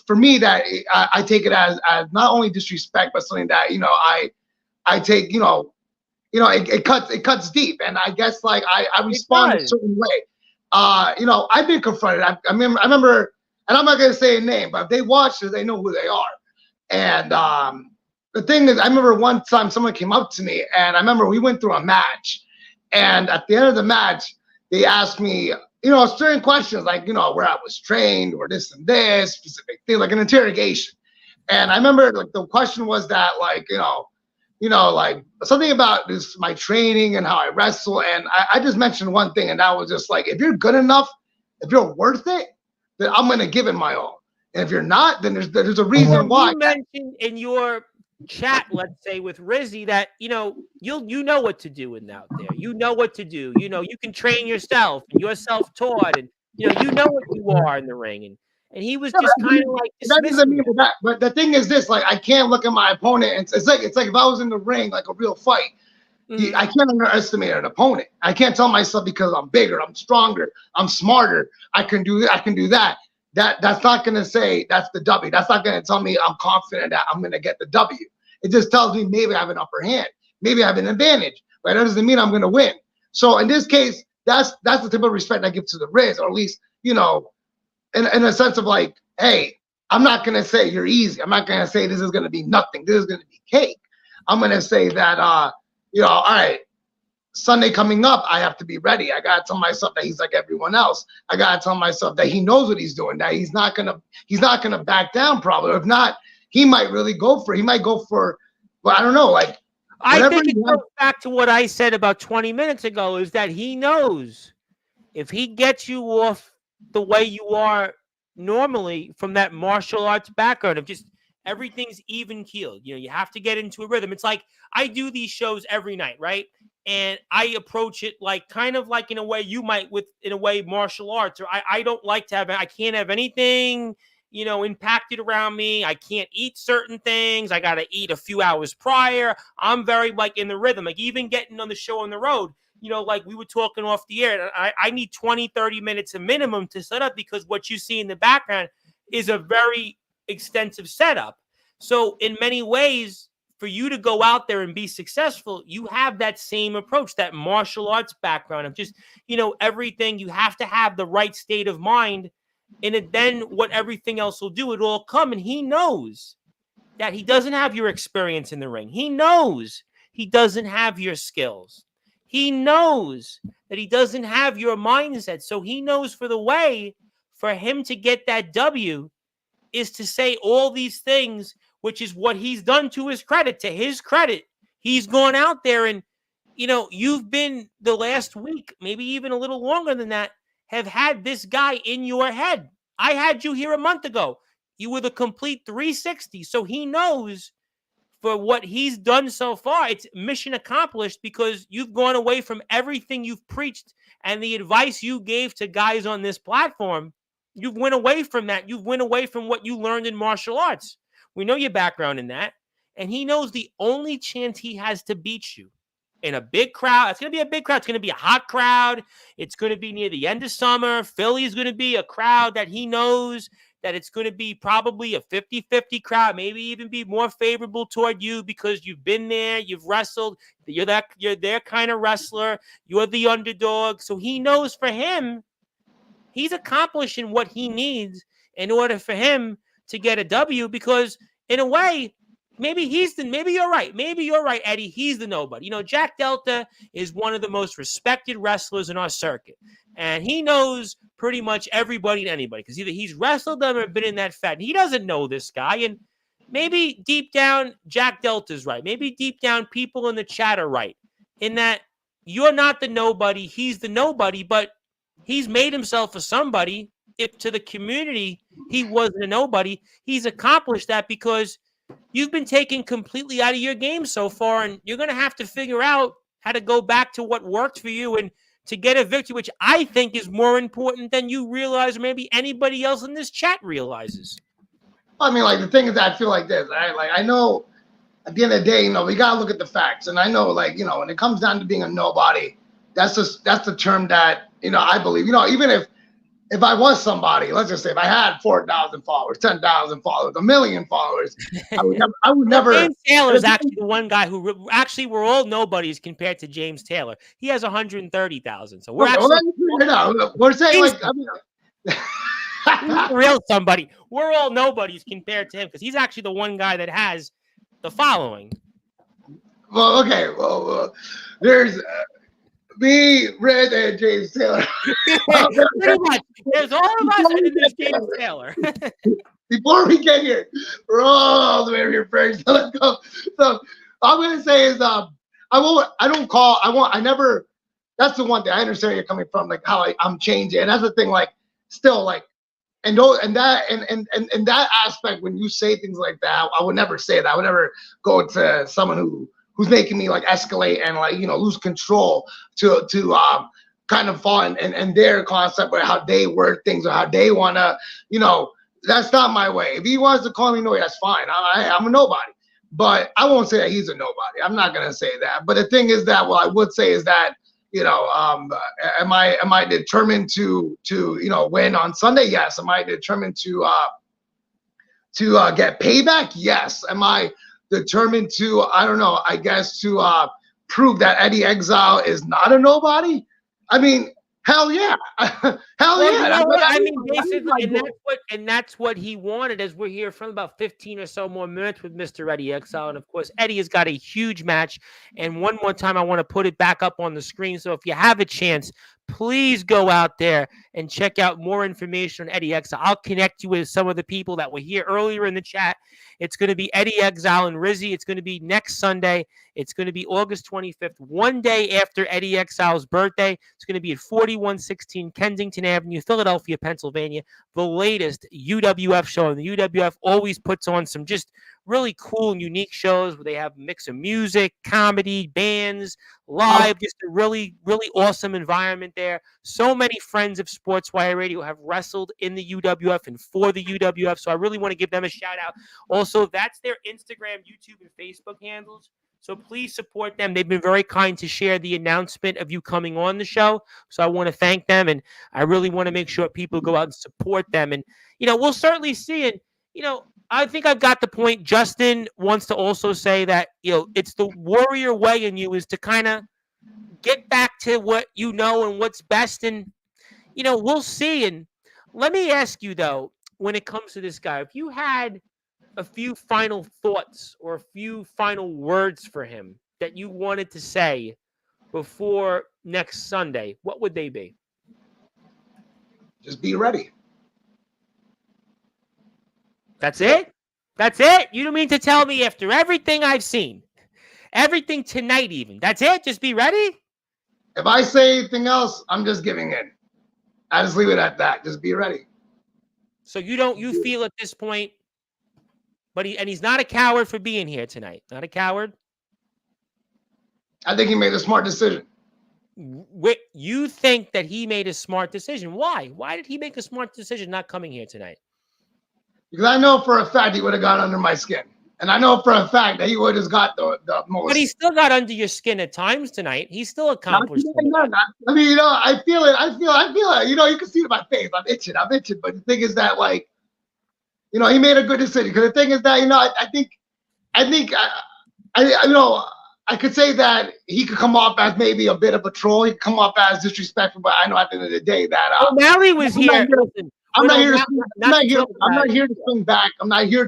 For me, that I take it as not only disrespect, but something that I take. It cuts deep, and I guess like I respond a certain way. I've been confronted. I remember, and I'm not gonna say a name, but if they watch it, they know who they are. And the thing is, I remember one time someone came up to me, and I remember we went through a match, and at the end of the match, they asked me, certain questions like, where I was trained or this and this specific thing, like an interrogation. And I remember like the question was that like, like something about this, my training and how I wrestle. And I just mentioned one thing, and that was just like, if you're good enough, if you're worth it, then I'm going to give it my all. And if you're not, then there's a reason why. You mentioned in your chat, let's say with Rizzy, that you know what to do out there. You know what to do. You can train yourself. You're self-taught, and you know what you are in the ring. And he was just kind of like that doesn't mean that. But the thing is this: like, I can't look at my opponent, and it's like if I was in the ring, like a real fight. Mm-hmm. I can't underestimate an opponent. I can't tell myself because I'm bigger, I'm stronger, I'm smarter, I can do that. That's not going to say that's the W. That's not going to tell me I'm confident that I'm going to get the W. It just tells me maybe I have an upper hand. Maybe I have an advantage. But that doesn't mean I'm going to win. So in this case, that's the type of respect I give to the Riz, or at least, in a sense of like, hey, I'm not going to say you're easy. I'm not going to say this is going to be nothing. This is going to be cake. I'm going to say that, all right, Sunday coming up, I have to be ready. I gotta tell myself that he's like everyone else. I gotta tell myself that he knows what he's doing. That he's not gonna back down. Probably, if not, he might really go for. He might go for. But I don't know. Like, I think it goes back to what I said about 20 minutes ago. Is that he knows if he gets you off the way you are normally from that martial arts background of just everything's even keeled. You have to get into a rhythm. It's like I do these shows every night, right? And I approach it like kind of like in a way you might martial arts, or I don't like to I can't have anything, impacted around me. I can't eat certain things. I got to eat a few hours prior. I'm very like in the rhythm, like even getting on the show on the road, like we were talking off the air. I need 20, 30 minutes a minimum to set up because what you see in the background is a very extensive setup. So in many ways, for you to go out there and be successful, you have that same approach, that martial arts background of just, everything. You have to have the right state of mind, and then what everything else will do, it all come. And he knows that he doesn't have your experience in the ring. He knows he doesn't have your skills. He knows that he doesn't have your mindset. So he knows for the way for him to get that W is to say all these things, which is what he's done to his credit. To his credit, he's gone out there and you've been the last week, maybe even a little longer than that, have had this guy in your head. I had you here a month ago. You were the complete 360. So he knows for what he's done so far, it's mission accomplished because you've gone away from everything you've preached and the advice you gave to guys on this platform. You've went away from that. You've went away from what you learned in martial arts. We know your background in that. And he knows the only chance he has to beat you in a big crowd. It's going to be a big crowd. It's going to be a hot crowd. It's going to be near the end of summer. Philly is going to be a crowd that he knows that it's going to be probably a 50-50 crowd, maybe even be more favorable toward you because you've been there, you've wrestled, you're their kind of wrestler, you're the underdog. So he knows for him, he's accomplishing what he needs in order for him to get a W because in a way, maybe you're right. Maybe you're right, Eddie. He's the nobody. Jack Delta is one of the most respected wrestlers in our circuit. And he knows pretty much everybody and anybody because either he's wrestled them or been in that fed. He doesn't know this guy. And maybe deep down, Jack Delta's right. Maybe deep down, people in the chat are right in that you're not the nobody. He's the nobody, but he's made himself a somebody. If to the community he wasn't a nobody, he's accomplished that because you've been taken completely out of your game so far, and you're going to have to figure out how to go back to what worked for you and to get a victory, which I think is more important than you realize or maybe anybody else in this chat realizes. I mean, the thing is that I feel like this, right? I know at the end of the day, we got to look at the facts. And I know, when it comes down to being a nobody, that's the term that, I believe, even if I was somebody, let's just say if I had 4,000 followers, 10,000 followers, 1 million followers, I would never. James Taylor is actually the one guy who we're all nobodies compared to James Taylor. He has 130,000. So we're we're saying he's real somebody. We're all nobodies compared to him because he's actually the one guy that has the following. Well, okay. Well, there's me, Red, and James Taylor. Pretty much. There's all of us and then there's James Taylor. Before we get here, we're all the way here first. So let's go. So all I'm gonna say is I never. That's the one thing I understand where you're coming from, how I'm changing. And that's the thing, still and that aspect when you say things like that, I would never say that. I would never go to someone who's making me escalate and lose control to kind of fall in their concept or how they word things or how they wanna, that's not my way. If he wants to call me nobody, that's fine. I'm a nobody. But I won't say that he's a nobody. I'm not gonna say that. But the thing is that what I would say is that, am I determined to win on Sunday? Yes. Am I determined to get payback? Yes. Am I determined to, I don't know, I guess to prove that Eddie Exile is not a nobody? I mean, hell yeah. Hell yeah. I mean, basically, and that's what he wanted as we're here from about 15 or so more minutes with Mr. Eddie Exile. And of course, Eddie has got a huge match. And one more time, I want to put it back up on the screen. So if you have a chance, please go out there and check out more information on Eddie Exile. I'll connect you with some of the people that were here earlier in the chat. It's going to be Eddie Exile and Rizzy. It's going to be next Sunday. It's going to be August 25th, one day after Eddie Exile's birthday. It's going to be at 4116 Kensington Avenue, Philadelphia, Pennsylvania. The latest UWF show. And the UWF always puts on some just really cool and unique shows where they have a mix of music, comedy, bands, live, just a really, really awesome environment there. So many friends of Sportswire Radio have wrestled in the UWF and for the UWF, so I really want to give them a shout out. Also, that's their Instagram, YouTube, and Facebook handles. So please support them. They've been very kind to share the announcement of you coming on the show. So I want to thank them, and I really want to make sure people go out and support them. And, we'll certainly see. And, I think I've got the point. Justin wants to also say that, it's the warrior way in you is to kind of get back to what you know and what's best. And, we'll see. And let me ask you, though, when it comes to this guy, if you had a few final thoughts or a few final words for him that you wanted to say before next Sunday, what would they be? Just be ready. That's it? That's it? You don't mean to tell me after everything I've seen, Everything tonight, even. That's it? Just be ready? If I say anything else, I'm just giving in. I just leave it at that. Just be ready. So you feel at this point, but he's not a coward for being here tonight. Not a coward? I think he made a smart decision. You think that he made a smart decision. Why? Why did he make a smart decision not coming here tonight? Because I know for a fact he would have got under my skin. And I know for a fact that he would have got the most. But he still got under your skin at times tonight. He still accomplished it. I mean, you know, I feel it. You know, you can see it in my face. I'm itching. But the thing is that, like, you know, he made a good decision. Because the thing is that, you know, I think, you know, I could say that he could come off as maybe a bit of a troll. He could come off as disrespectful. But I know at the end of the day that O'Malley was here. I'm not here to swing back. I'm not here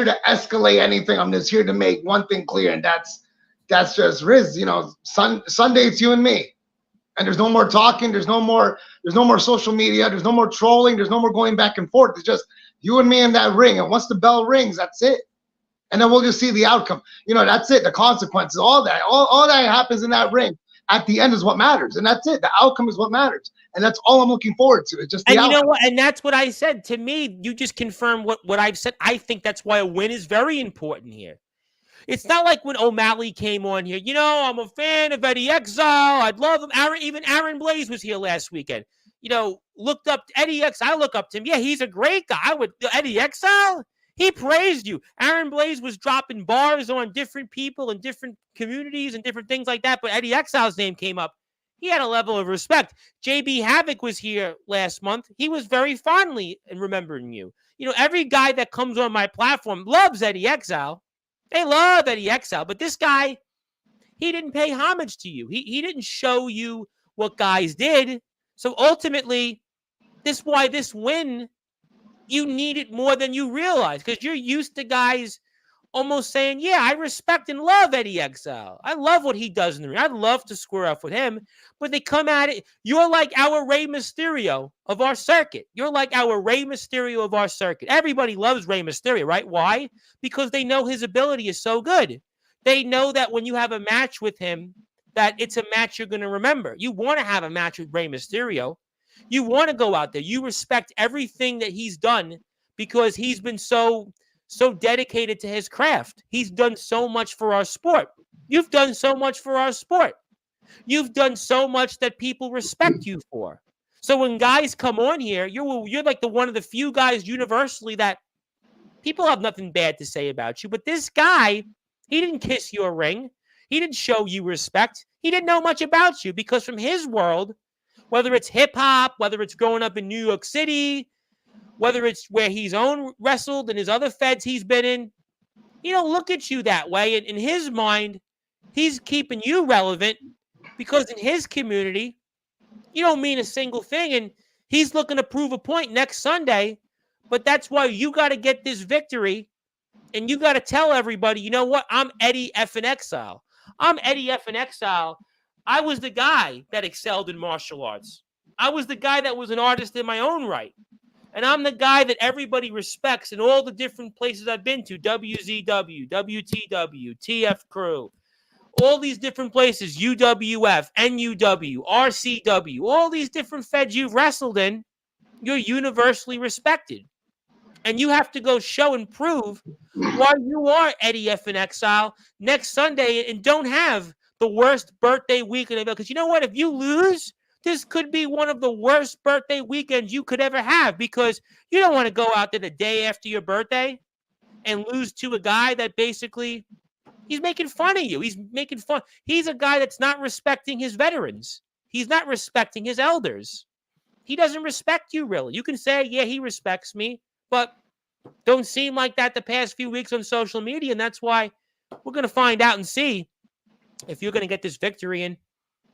to escalate anything. I'm just here to make one thing clear, and that's just Riz. You know, Sunday it's you and me, and there's no more talking. There's no more social media. There's no more trolling. There's no more going back and forth. It's just you and me in that ring. And once the bell rings, that's it. And then we'll just see the outcome. You know, that's it. The consequences, all that happens in that ring. At the end is what matters, and that's it. The outcome is what matters, and that's all I'm looking forward to. It's just the outcome. You know what? And that's what I said. To me, you just confirmed what I've said. I think that's why a win is very important here. It's not like when O'Malley came on here. You know, I'm a fan of Eddy Exile. I'd love him. Even Aaron Blaze was here last weekend. You know, looked up Eddy Exile. I look up to him. Yeah, he's a great guy. Eddy Exile, he praised you. Aaron Blaze was dropping bars on different people and different communities and different things like that. But Eddy Exile's name came up. He had a level of respect. JB Havoc was here last month. He was very fondly in remembering you. You know, every guy that comes on my platform loves Eddy Exile. They love Eddy Exile. But this guy, he didn't pay homage to you. He didn't show you what guys did. So ultimately, this win, you need it more than you realize, because you're used to guys almost saying, yeah, I respect and love Eddy Exile. I love what he does in the ring. I'd love to square off with him. But they come at it. You're like our Rey Mysterio of our circuit. You're like our Rey Mysterio of our circuit. Everybody loves Rey Mysterio, right? Why? Because they know his ability is so good. They know that when you have a match with him, that it's a match you're going to remember. You want to have a match with Rey Mysterio. You want to go out there. You respect everything that he's done because he's been so dedicated to his craft. He's done so much for our sport. You've done so much for our sport. You've done so much that people respect you for. So when guys come on here, you're like one of the few guys universally that people have nothing bad to say about you. But this guy, he didn't kiss your ring. He didn't show you respect. He didn't know much about you because from his world, whether it's hip-hop, whether it's growing up in New York City, whether it's where he's wrestled and his other feds he's been in, he don't look at you that way. And in his mind, he's keeping you relevant because in his community, you don't mean a single thing. And he's looking to prove a point next Sunday. But that's why you got to get this victory. And you got to tell everybody, you know what? I'm Eddy effing Exile. I'm Eddy effing Exile. I was the guy that excelled in martial arts. I was the guy that was an artist in my own right. And I'm the guy that everybody respects in all the different places I've been to. WZW, WTW, TF Crew, all these different places, UWF, NUW, RCW, all these different feds you've wrestled in, you're universally respected. And you have to go show and prove why you are Eddy effing Exile next Sunday and don't have the worst birthday weekend. Because you know what? If you lose, this could be one of the worst birthday weekends you could ever have because you don't want to go out there the day after your birthday and lose to a guy that basically he's making fun of you. He's making fun. He's a guy that's not respecting his veterans. He's not respecting his elders. He doesn't respect you, really. You can say, yeah, he respects me, but don't seem like that the past few weeks on social media. And that's why we're going to find out and see if you're going to get this victory. And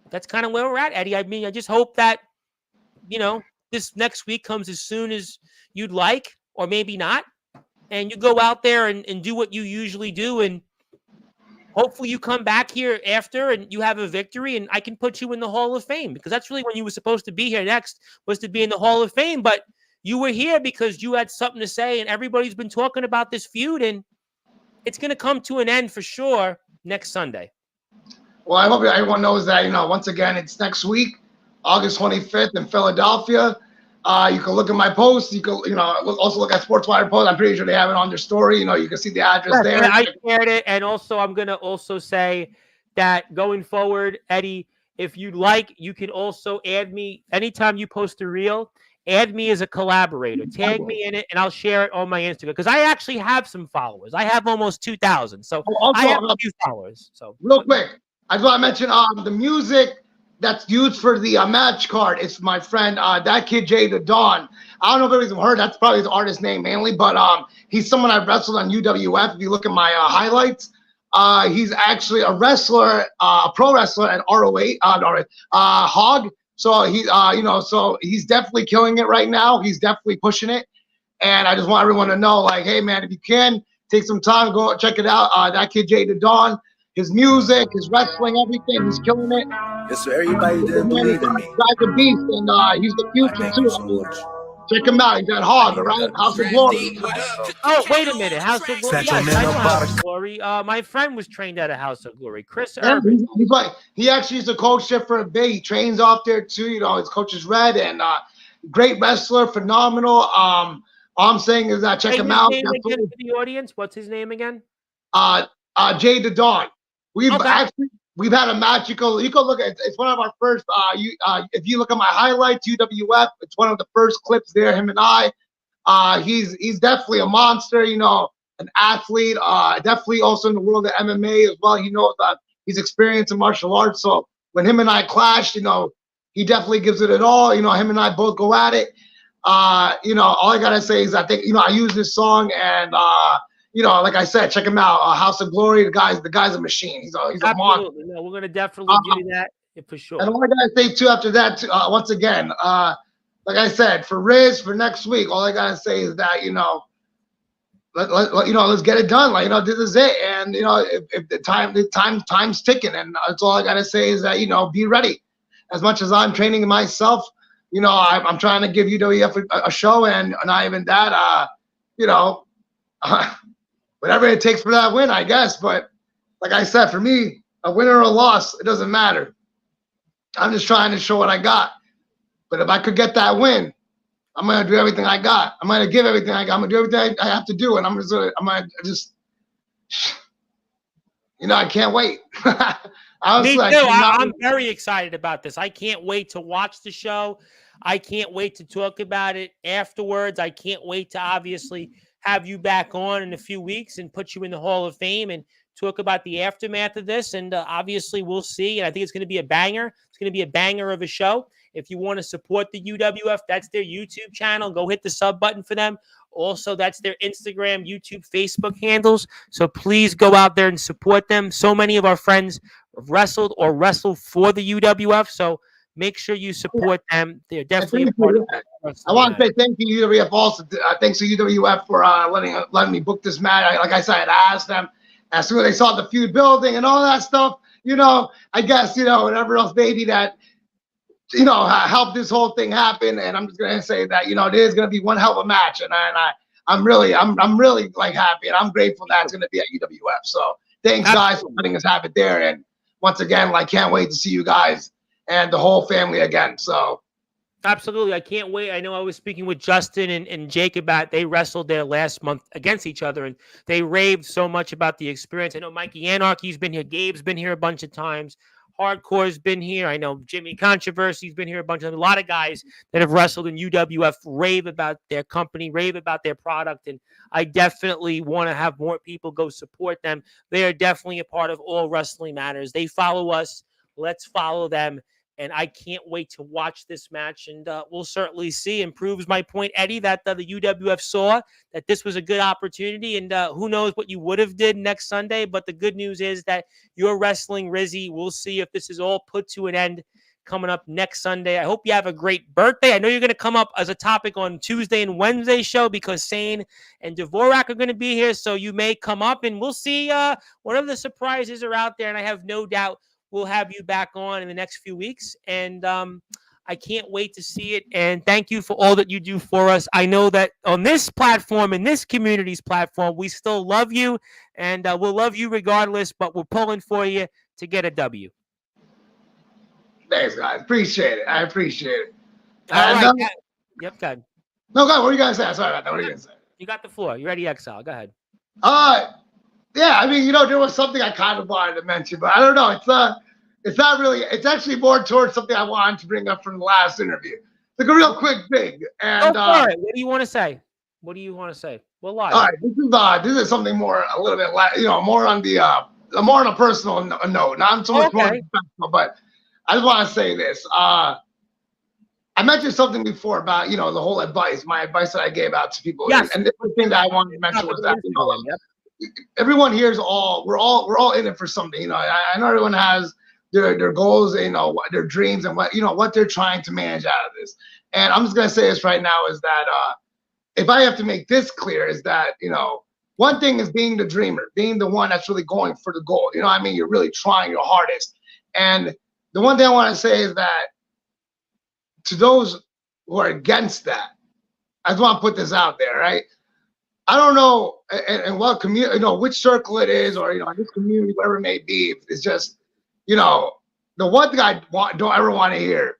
that's kind of where we're at, Eddy. I mean, I just hope that, you know, this next week comes as soon as you'd like, or maybe not. And you go out there and do what you usually do. And hopefully you come back here after and you have a victory and I can put you in the Hall of Fame because that's really when you were supposed to be here next, was to be in the Hall of Fame. But you were here because you had something to say and everybody's been talking about this feud and it's going to come to an end for sure next Sunday. Well, I hope everyone knows that, once again, it's next week, August 25th in Philadelphia. You can look at my post. You can, also look at Sportzwire post. I'm pretty sure they have it on their story. You can see the address there. I shared it. And also, I'm going to also say that going forward, Eddie, if you'd like, you can also add me anytime you post a reel. Add me as a collaborator. Tag me in it, and I'll share it on my Instagram because I actually have some followers. I have almost 2,000, so I have a few followers. So real quick, I just want to mention the music that's used for the match card. It's my friend that kid Jay the Dawn. I don't know if everybody's heard. That's probably his artist name mainly, but he's someone I wrestled on UWF. If you look at my highlights, he's actually a wrestler, a pro wrestler at ROH, Hog. So so he's definitely killing it right now. He's definitely pushing it, and I just want everyone to know, like, hey man, if you can take some time, go check it out. That kid Jay the Dawn, his music, his wrestling, everything, he's killing it. It's for everybody that didn't believe in me. He's a beast, and he's the future too. So check him out. He's got Hog, right? House of Glory. Oh, wait a minute. House of Glory. Yes, I know House of Glory. My friend was trained at a House of Glory. Chris Urban. He actually is a coach there for a bit. He trains off there too. His coach is Red, and great wrestler, phenomenal. All I'm saying is that check him out. Name again for the audience. What's his name again? Jay the Dawn. We've had a match. You can look at it's one of our first. If you look at my highlights, UWF, it's one of the first clips there. Him and I. He's definitely a monster. An athlete. Definitely also in the world of MMA as well. He knows that he's experienced in martial arts. So when him and I clashed, he definitely gives it all. Him and I both go at it. All I gotta say is I think I use this song and. Like I said, check him out. House of Glory. The guy's a machine. He's a monster. No, we're gonna definitely do that for sure. And all I gotta say too after that, once again, like I said, for Riz for next week, all I gotta say is that let's get it done. This is it. And if the time's ticking, and that's all I gotta say is that be ready. As much as I'm training myself, I'm trying to give UWF a show, and not even that, whatever it takes for that win, I guess. But like I said, for me, a win or a loss, it doesn't matter. I'm just trying to show what I got. But if I could get that win, I'm going to do everything I got. I'm going to give everything I got. I'm going to do everything I have to do. And I'm going to just, I can't wait. Honestly, me too. I'm very excited about this. I can't wait to watch the show. I can't wait to talk about it afterwards. I can't wait to obviously have you back on in a few weeks and put you in the Hall of Fame and talk about the aftermath of this. And obviously we'll see. And I think it's going to be a banger. It's going to be a banger of a show. If you want to support the UWF, that's their YouTube channel. Go hit the sub button for them. Also, that's their Instagram, YouTube, Facebook handles. So please go out there and support them. So many of our friends wrestled or wrestle for the UWF. So make sure you support them. They're definitely a part of that. I want to say thank you to UWF also. Thanks to UWF for letting me book this match. Like I said, I asked them as soon as they saw the feud building and all that stuff. I guess whatever else maybe that helped this whole thing happen. And I'm just gonna say that it is gonna be one hell of a match, and I'm really like happy, and I'm grateful that it's gonna be at UWF. So thanks guys for letting us have it there. And once again, can't wait to see you guys and the whole family again. So absolutely. I can't wait. I know I was speaking with Justin and Jake about they wrestled there last month against each other, and they raved so much about the experience. I know Mikey Anarchy's been here. Gabe's been here a bunch of times. Hardcore's been here. I know Jimmy Controversy's been here a bunch of times. A lot of guys that have wrestled in UWF rave about their company, rave about their product, and I definitely want to have more people go support them. They are definitely a part of All Wrestling Matters. They follow us. Let's follow them. And I can't wait to watch this match, and we'll certainly see. And proves my point, Eddie, that the UWF saw that this was a good opportunity, and who knows what you would have did next Sunday. But the good news is that you're wrestling Rizzy. We'll see if this is all put to an end coming up next Sunday. I hope you have a great birthday. I know you're going to come up as a topic on Tuesday and Wednesday show because Sane and Dvorak are going to be here, so you may come up, and we'll see what other surprises are out there, and I have no doubt we'll have you back on in the next few weeks. And I can't wait to see it. And thank you for all that you do for us. I know that on this platform, in this community's platform, we still love you, and we'll love you regardless, but we're pulling for you to get a W. Thanks, guys. Appreciate it. I appreciate it. All And, right. Yep, go ahead. no, God, what are you going to say? Sorry about that. What are you going to say? You got the floor. You ready, Exile? Go ahead. Yeah, I mean, there was something I kind of wanted to mention, but I don't know. It's not really. It's actually more towards something I wanted to bring up from the last interview. It's like a real quick thing. And Go for it. What do you want to say? What do you want to say? Well, live. All right, this is something more, a little bit, more on the, more on a personal note, not so much more professional, but I just want to say this. I mentioned something before about, the whole advice, my advice that I gave out to people. Yes. And the thing that I wanted to mention was that, everyone here is we're all in it for something. I know everyone has their goals, their dreams, and what they're trying to manage out of this. And I'm just gonna say this right now is that if I have to make this clear, is that one thing is being the dreamer, being the one that's really going for the goal. You're really trying your hardest. And the one thing I want to say is that to those who are against that, I just want to put this out there, right? I don't know and what community, which circle it is, or this community, whatever it may be. It's just, the one thing I don't ever want to hear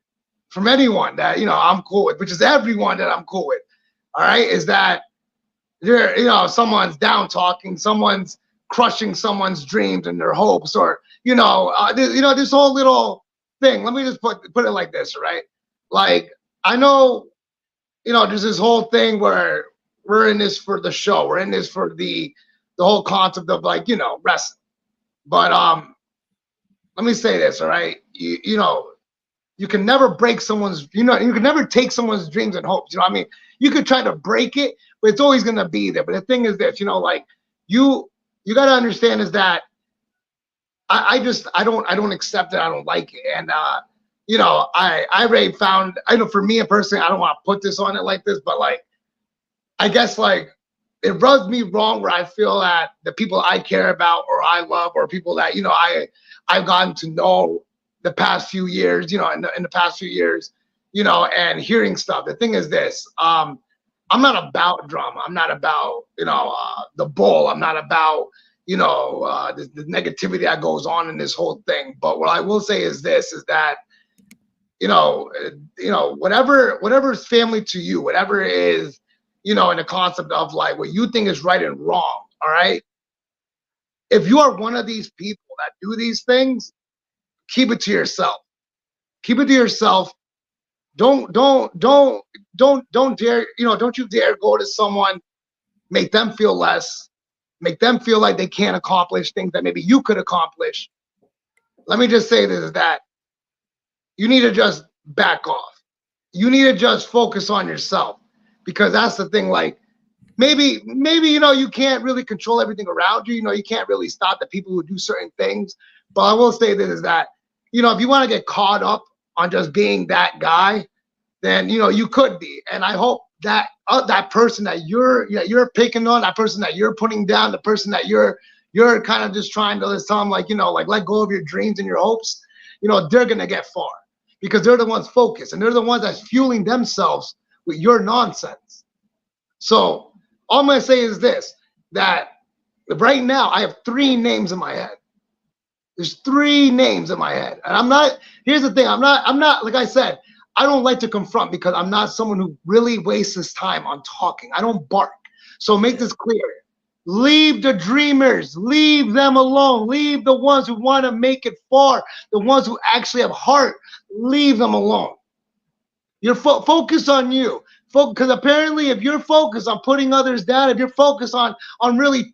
from anyone that I'm cool with, which is everyone that I'm cool with. All right, is that someone's down talking, someone's crushing someone's dreams and their hopes, or this whole little thing. Let me just put it like this, right? Like, I know, there's this whole thing where we're in this for the show. We're in this for the whole concept of wrestling. But let me say this, all right? You can never break someone's, you can never take someone's dreams and hopes. You could try to break it, but it's always gonna be there. But the thing is this, you gotta understand is that I don't accept it. I don't like it. And I already found, I know for me personally, I don't want to put this on it like this, but I guess it rubs me wrong where I feel that the people I care about or I love or people that I've gotten to know the past few years, in the past few years, and hearing stuff. The thing is this, I'm not about drama. I'm not about the bull. I'm not about the negativity that goes on in this whole thing. But what I will say is this: is that whatever's family to you, whatever is in the concept of what you think is right and wrong. All right. If you are one of these people that do these things, keep it to yourself. Keep it to yourself. Don't dare, don't you dare go to someone, make them feel less, make them feel like they can't accomplish things that maybe you could accomplish. Let me just say this, is that you need to just back off. You need to just focus on yourself, because that's the thing. Maybe you can't really control everything around you. You can't really stop the people who do certain things. But I will say this, is that if you want to get caught up on just being that guy, then you could be. And I hope that that person that you're picking on, that person that you're putting down, the person that you're kind of just trying to tell them let go of your dreams and your hopes, they're gonna get far, because they're the ones focused and they're the ones that's fueling themselves with your nonsense. So all I'm gonna say is this: that right now I have 3 names in my head. There's 3 names in my head. And here's the thing, I'm not, like I said, I don't like to confront, because I'm not someone who really wastes his time on talking. I don't bark. So make this clear. Leave the dreamers, leave them alone. Leave the ones who want to make it far, the ones who actually have heart, leave them alone. You're focused on you. Because apparently if you're focused on putting others down, if you're focused on really,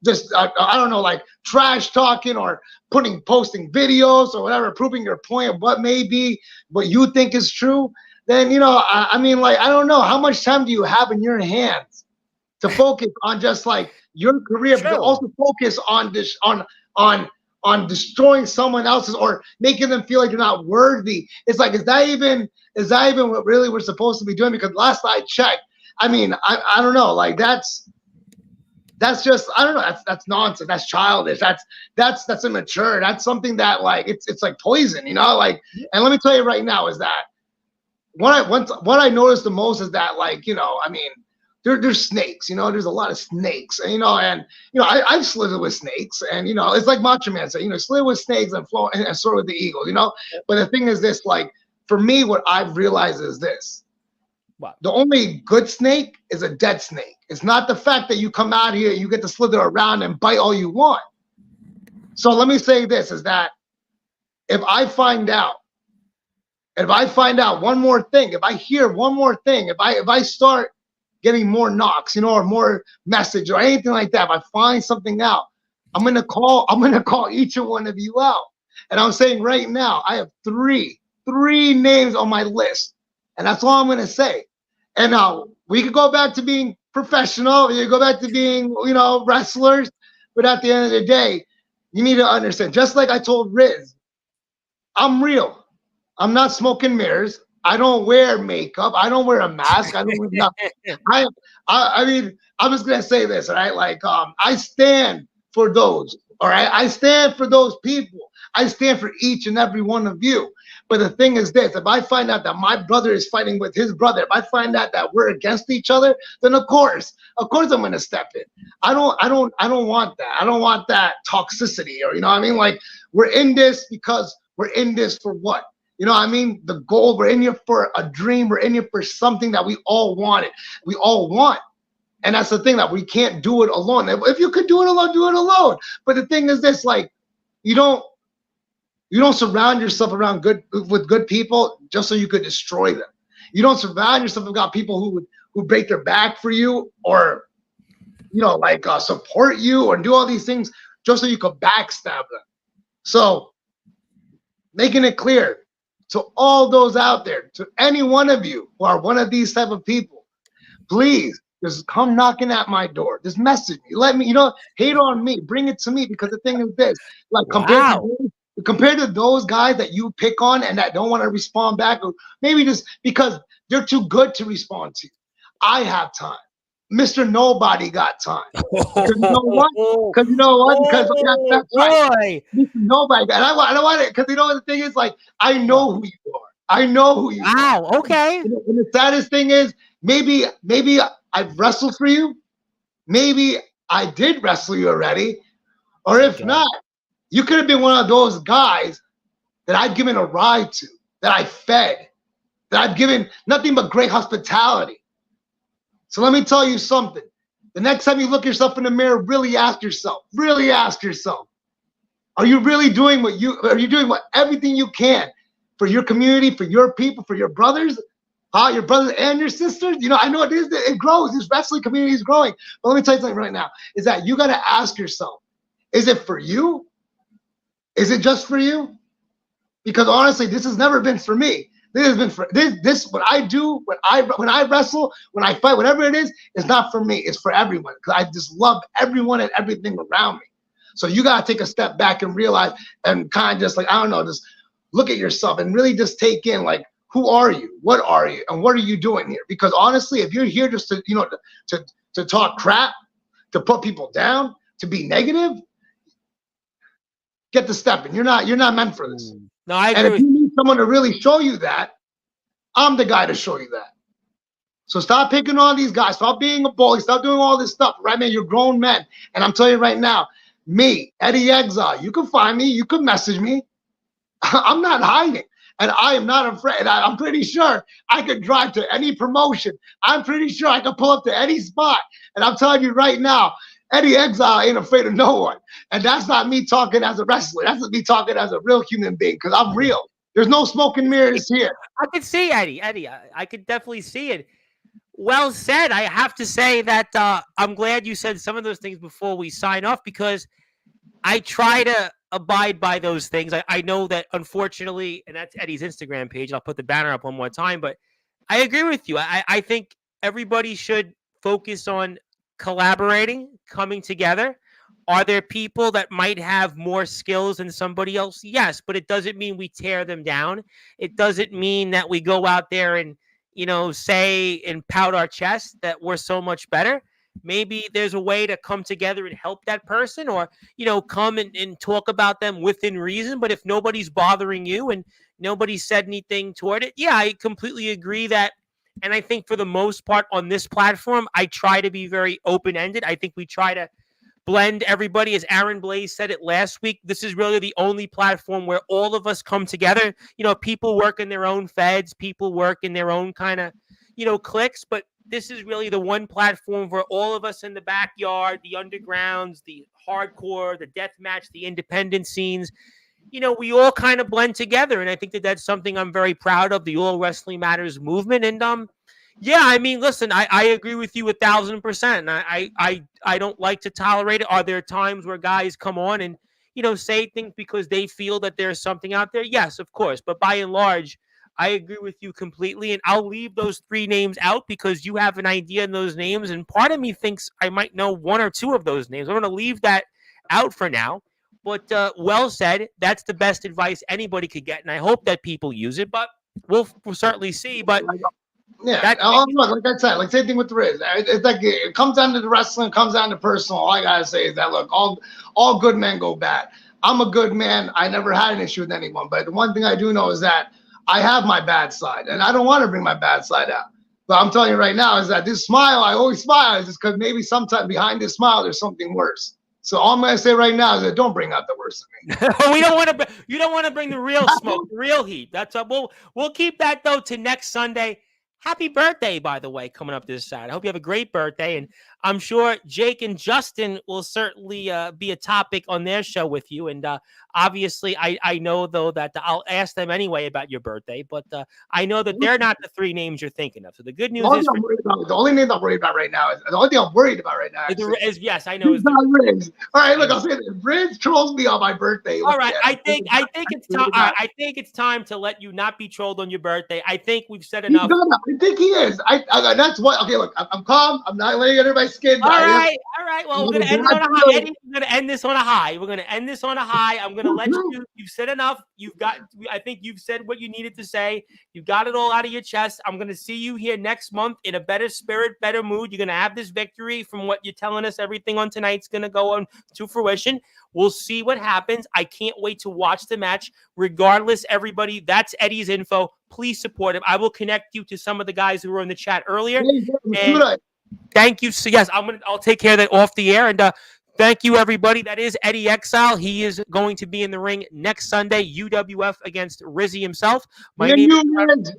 just I don't know, trash talking or posting videos or whatever, proving your point of what may be what you think is true, then I don't know, how much time do you have in your hands to focus on just your career, but also focus on this on destroying someone else's or making them feel like you're not worthy. It's is that even what really we're supposed to be doing? Because last I checked, I don't know, that's that's just, I don't know. That's nonsense. That's childish. That's immature. That's something that like it's like poison, you know. Like, and let me tell you right now is that what I noticed the most is that like, you know, I mean, there's snakes, you know, there's a lot of snakes, and I've slithered with snakes, and it's like Macho Man said, slither with snakes and flow and soar with the eagles, But the thing is this, like for me, what I've realized is this. What? The only good snake is a dead snake. It's not the fact that you come out here, you get to slither around and bite all you want. So let me say this is that if I find out one more thing, if I hear one more thing, if I start getting more knocks, or more message or anything like that, if I find something out, I'm gonna call each and one of you out. And I'm saying right now, I have three names on my list. And that's all I'm going to say. And now we could go back to being professional. You go back to being, wrestlers. But at the end of the day, you need to understand, just like I told Riz, I'm real. I'm not smoke and mirrors. I don't wear makeup. I don't wear a mask. I don't wear nothing. I mean, I'm just going to say this, all right? Like, I stand for those, all right? I stand for those people. I stand for each and every one of you. But the thing is this, if I find out that my brother is fighting with his brother, if I find out that we're against each other, then of course I'm going to step in. I don't want that. I don't want that toxicity, or, what I mean? Like, we're in this because we're in this for what? You know what I mean? The goal, we're in here for a dream. We're in here for something that we all wanted. We all want. And that's the thing, that we can't do it alone. If you could do it alone, do it alone. But the thing is this, like, you don't surround yourself with good people just so you could destroy them. You don't surround yourself with people who break their back for you, or support you, or do all these things just so you could backstab them. So making it clear to all those out there, to any one of you who are one of these type of people, please just come knocking at my door. Just message me. Let me, hate on me. Bring it to me, because the thing is this, like, compared to those guys that you pick on and that don't want to respond back, or maybe just because they're too good to respond to you, I have time. Mr. Nobody got time. Because you know what? Because that's right. Mr. Nobody. And I want it, because the thing is, like, I know who you are. I know who you are. Wow, okay. And the saddest thing is, maybe I've wrestled for you. Maybe I did wrestle you already. Or if not, you could have been one of those guys that I've given a ride to, that I fed, that I've given nothing but great hospitality. So let me tell you something. The next time you look yourself in the mirror, really ask yourself, are you really doing everything you can for your community, for your people, for your brothers, your brothers and your sisters? I know it grows. This wrestling community is growing. But let me tell you something right now, is that you got to ask yourself, is it for you? Is it just for you? Because honestly, this has never been for me. This has been for this what I do, when I wrestle, when I fight, whatever it is, it's not for me. It's for everyone. Because I just love everyone and everything around me. So you gotta take a step back and realize, and kind of just like, I don't know, just look at yourself and really just take in, like, who are you? What are you? And what are you doing here? Because honestly, if you're here just to to talk crap, to put people down, to be negative, get to stepping. You're not meant for this. No, I agree. And if you need someone to really show you that, I'm the guy to show you that. So stop picking on these guys. Stop being a bully. Stop doing all this stuff, right, man? You're grown men. And I'm telling you right now, me, Eddy Exile, you can find me. You can message me. I'm not hiding. And I am not afraid. I'm pretty sure I could drive to any promotion. I'm pretty sure I could pull up to any spot. And I'm telling you right now, Eddy Exile ain't afraid of no one. And that's not me talking as a wrestler. That's me talking as a real human being, because I'm real. There's no smoke and mirrors here. I could see Eddy. I could definitely see it. Well said. I have to say that I'm glad you said some of those things before we sign off, because I try to abide by those things. I know that, unfortunately, and that's Eddy's Instagram page. I'll put the banner up one more time, but I agree with you. I think everybody should focus on collaborating, coming together. Are there people that might have more skills than somebody else? Yes, but it doesn't mean we tear them down. It doesn't mean that we go out there and, say and pout our chest that we're so much better, maybe there's a way to come together and help that person, or, come and talk about them within reason. But if nobody's bothering you and nobody said anything toward it, yeah, I completely agree that. And I think for the most part on this platform, I try to be very open-ended. I think we try to blend everybody. As Aaron Blaze said it last week, this is really the only platform where all of us come together. People work in their own feds, people work in their own kind of, cliques, but this is really the one platform where all of us in the backyard, the undergrounds, the hardcore, the death match, the independent scenes, we all kind of blend together. And I think that that's something I'm very proud of, the All Wrestling Matters movement. And yeah, I mean, listen, I agree with you 1,000%. I don't like to tolerate it. Are there times where guys come on and, say things because they feel that there's something out there? Yes, of course. But by and large, I agree with you completely. And I'll leave those 3 names out because you have an idea in those names. And part of me thinks I might know 1 or 2 of those names. I'm going to leave that out for now. But well said. That's the best advice anybody could get. And I hope that people use it. But we'll certainly see. But yeah, look, like I said, like same thing with Riz. It's like it comes down to the wrestling, it comes down to personal. All I gotta say is that look, all good men go bad. I'm a good man. I never had an issue with anyone, but the one thing I do know is that I have my bad side, and I don't want to bring my bad side out. But I'm telling you right now is that this smile, I always smile, is just because maybe sometimes behind this smile there's something worse. So all I'm gonna say right now is that don't bring out the worst of me. We don't want to. You don't want to bring the real smoke, the real heat. That's we'll keep that though to next Sunday. Happy birthday, by the way, coming up this Saturday. I hope you have a great birthday. And I'm sure Jake and Justin will certainly be a topic on their show with you. And obviously, I know, though, that I'll ask them anyway about your birthday. But I know that they're not the 3 names you're thinking of. So the good news is... The only name I'm worried about right now is yes, I know. Is Riz. All right, look, I'll say this. Riz trolls me on my birthday. All right, I think it's time. I think it's time to let you not be trolled on your birthday. I think we've said enough. I think he is. That's what. Okay, look, I'm calm. I'm not letting everybody skin. All right. Well, we're gonna end on a high. Eddie, we're gonna end this on a high. I'm gonna let you. You've said enough. I think you've said what you needed to say. You got it all out of your chest. I'm gonna see you here next month in a better spirit, better mood. You're gonna have this victory from what you're telling us. Everything on tonight's gonna go on to fruition. We'll see what happens. I can't wait to watch the match. Regardless, everybody, that's Eddie's info. Please support him. I will connect you to some of the guys who were in the chat earlier. And thank you. So yes, I'll take care of that off the air. And thank you, everybody. That is Eddy Exile. He is going to be in the ring next Sunday. UWF against Rizzy himself. My name is...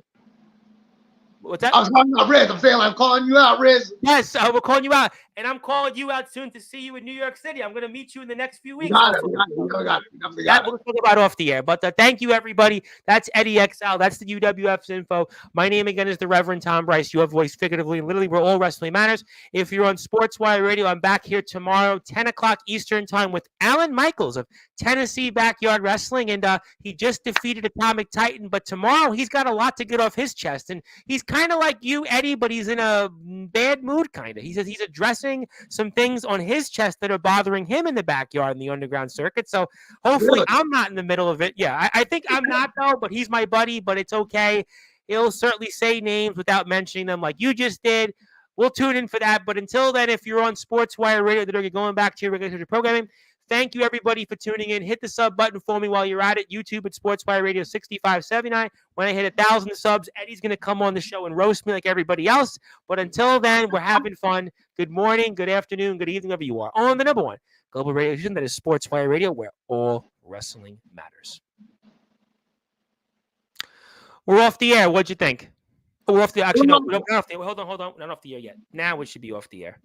What's that? I was calling you out, Riz. I'm saying I'm calling you out, Riz. Yes, we're calling you out. And I'm calling you out soon to see you in New York City. I'm going to meet you in the next few weeks. We got it. We'll talk about off the air. But thank you, everybody. That's Eddy Exile. That's the UWF's info. My name, again, is the Reverend Tom Bryce. Your voice figuratively and literally, where all wrestling matters. If you're on Sportswire Radio, I'm back here tomorrow, 10 o'clock Eastern time, with Alan Michaels of Tennessee Backyard Wrestling. And he just defeated Atomic Titan. But tomorrow, he's got a lot to get off his chest. And he's kind of like you, Eddie, but he's in a bad mood, kind of. He says he's addressing some things on his chest that are bothering him in the backyard in the underground circuit. So hopefully I'm not in the middle of it. Yeah, I think I'm not, though, but he's my buddy, but it's okay. He'll certainly say names without mentioning them like you just did. We'll tune in for that. But until then, if you're on Sportswire Radio, they're going back to your regular programming. Thank you, everybody, for tuning in. Hit the sub button for me while you're at it. YouTube at Sportswire Radio 6579. When I hit 1,000 subs, Eddie's going to come on the show and roast me like everybody else. But until then, we're having fun. Good morning, good afternoon, good evening, wherever you are. On the number one global radio station, that is Sportswire Radio, where all wrestling matters. We're off the air. What'd you think? We're off the... Actually, no, we're not off the air. Hold on. We're not off the air yet. Now we should be off the air.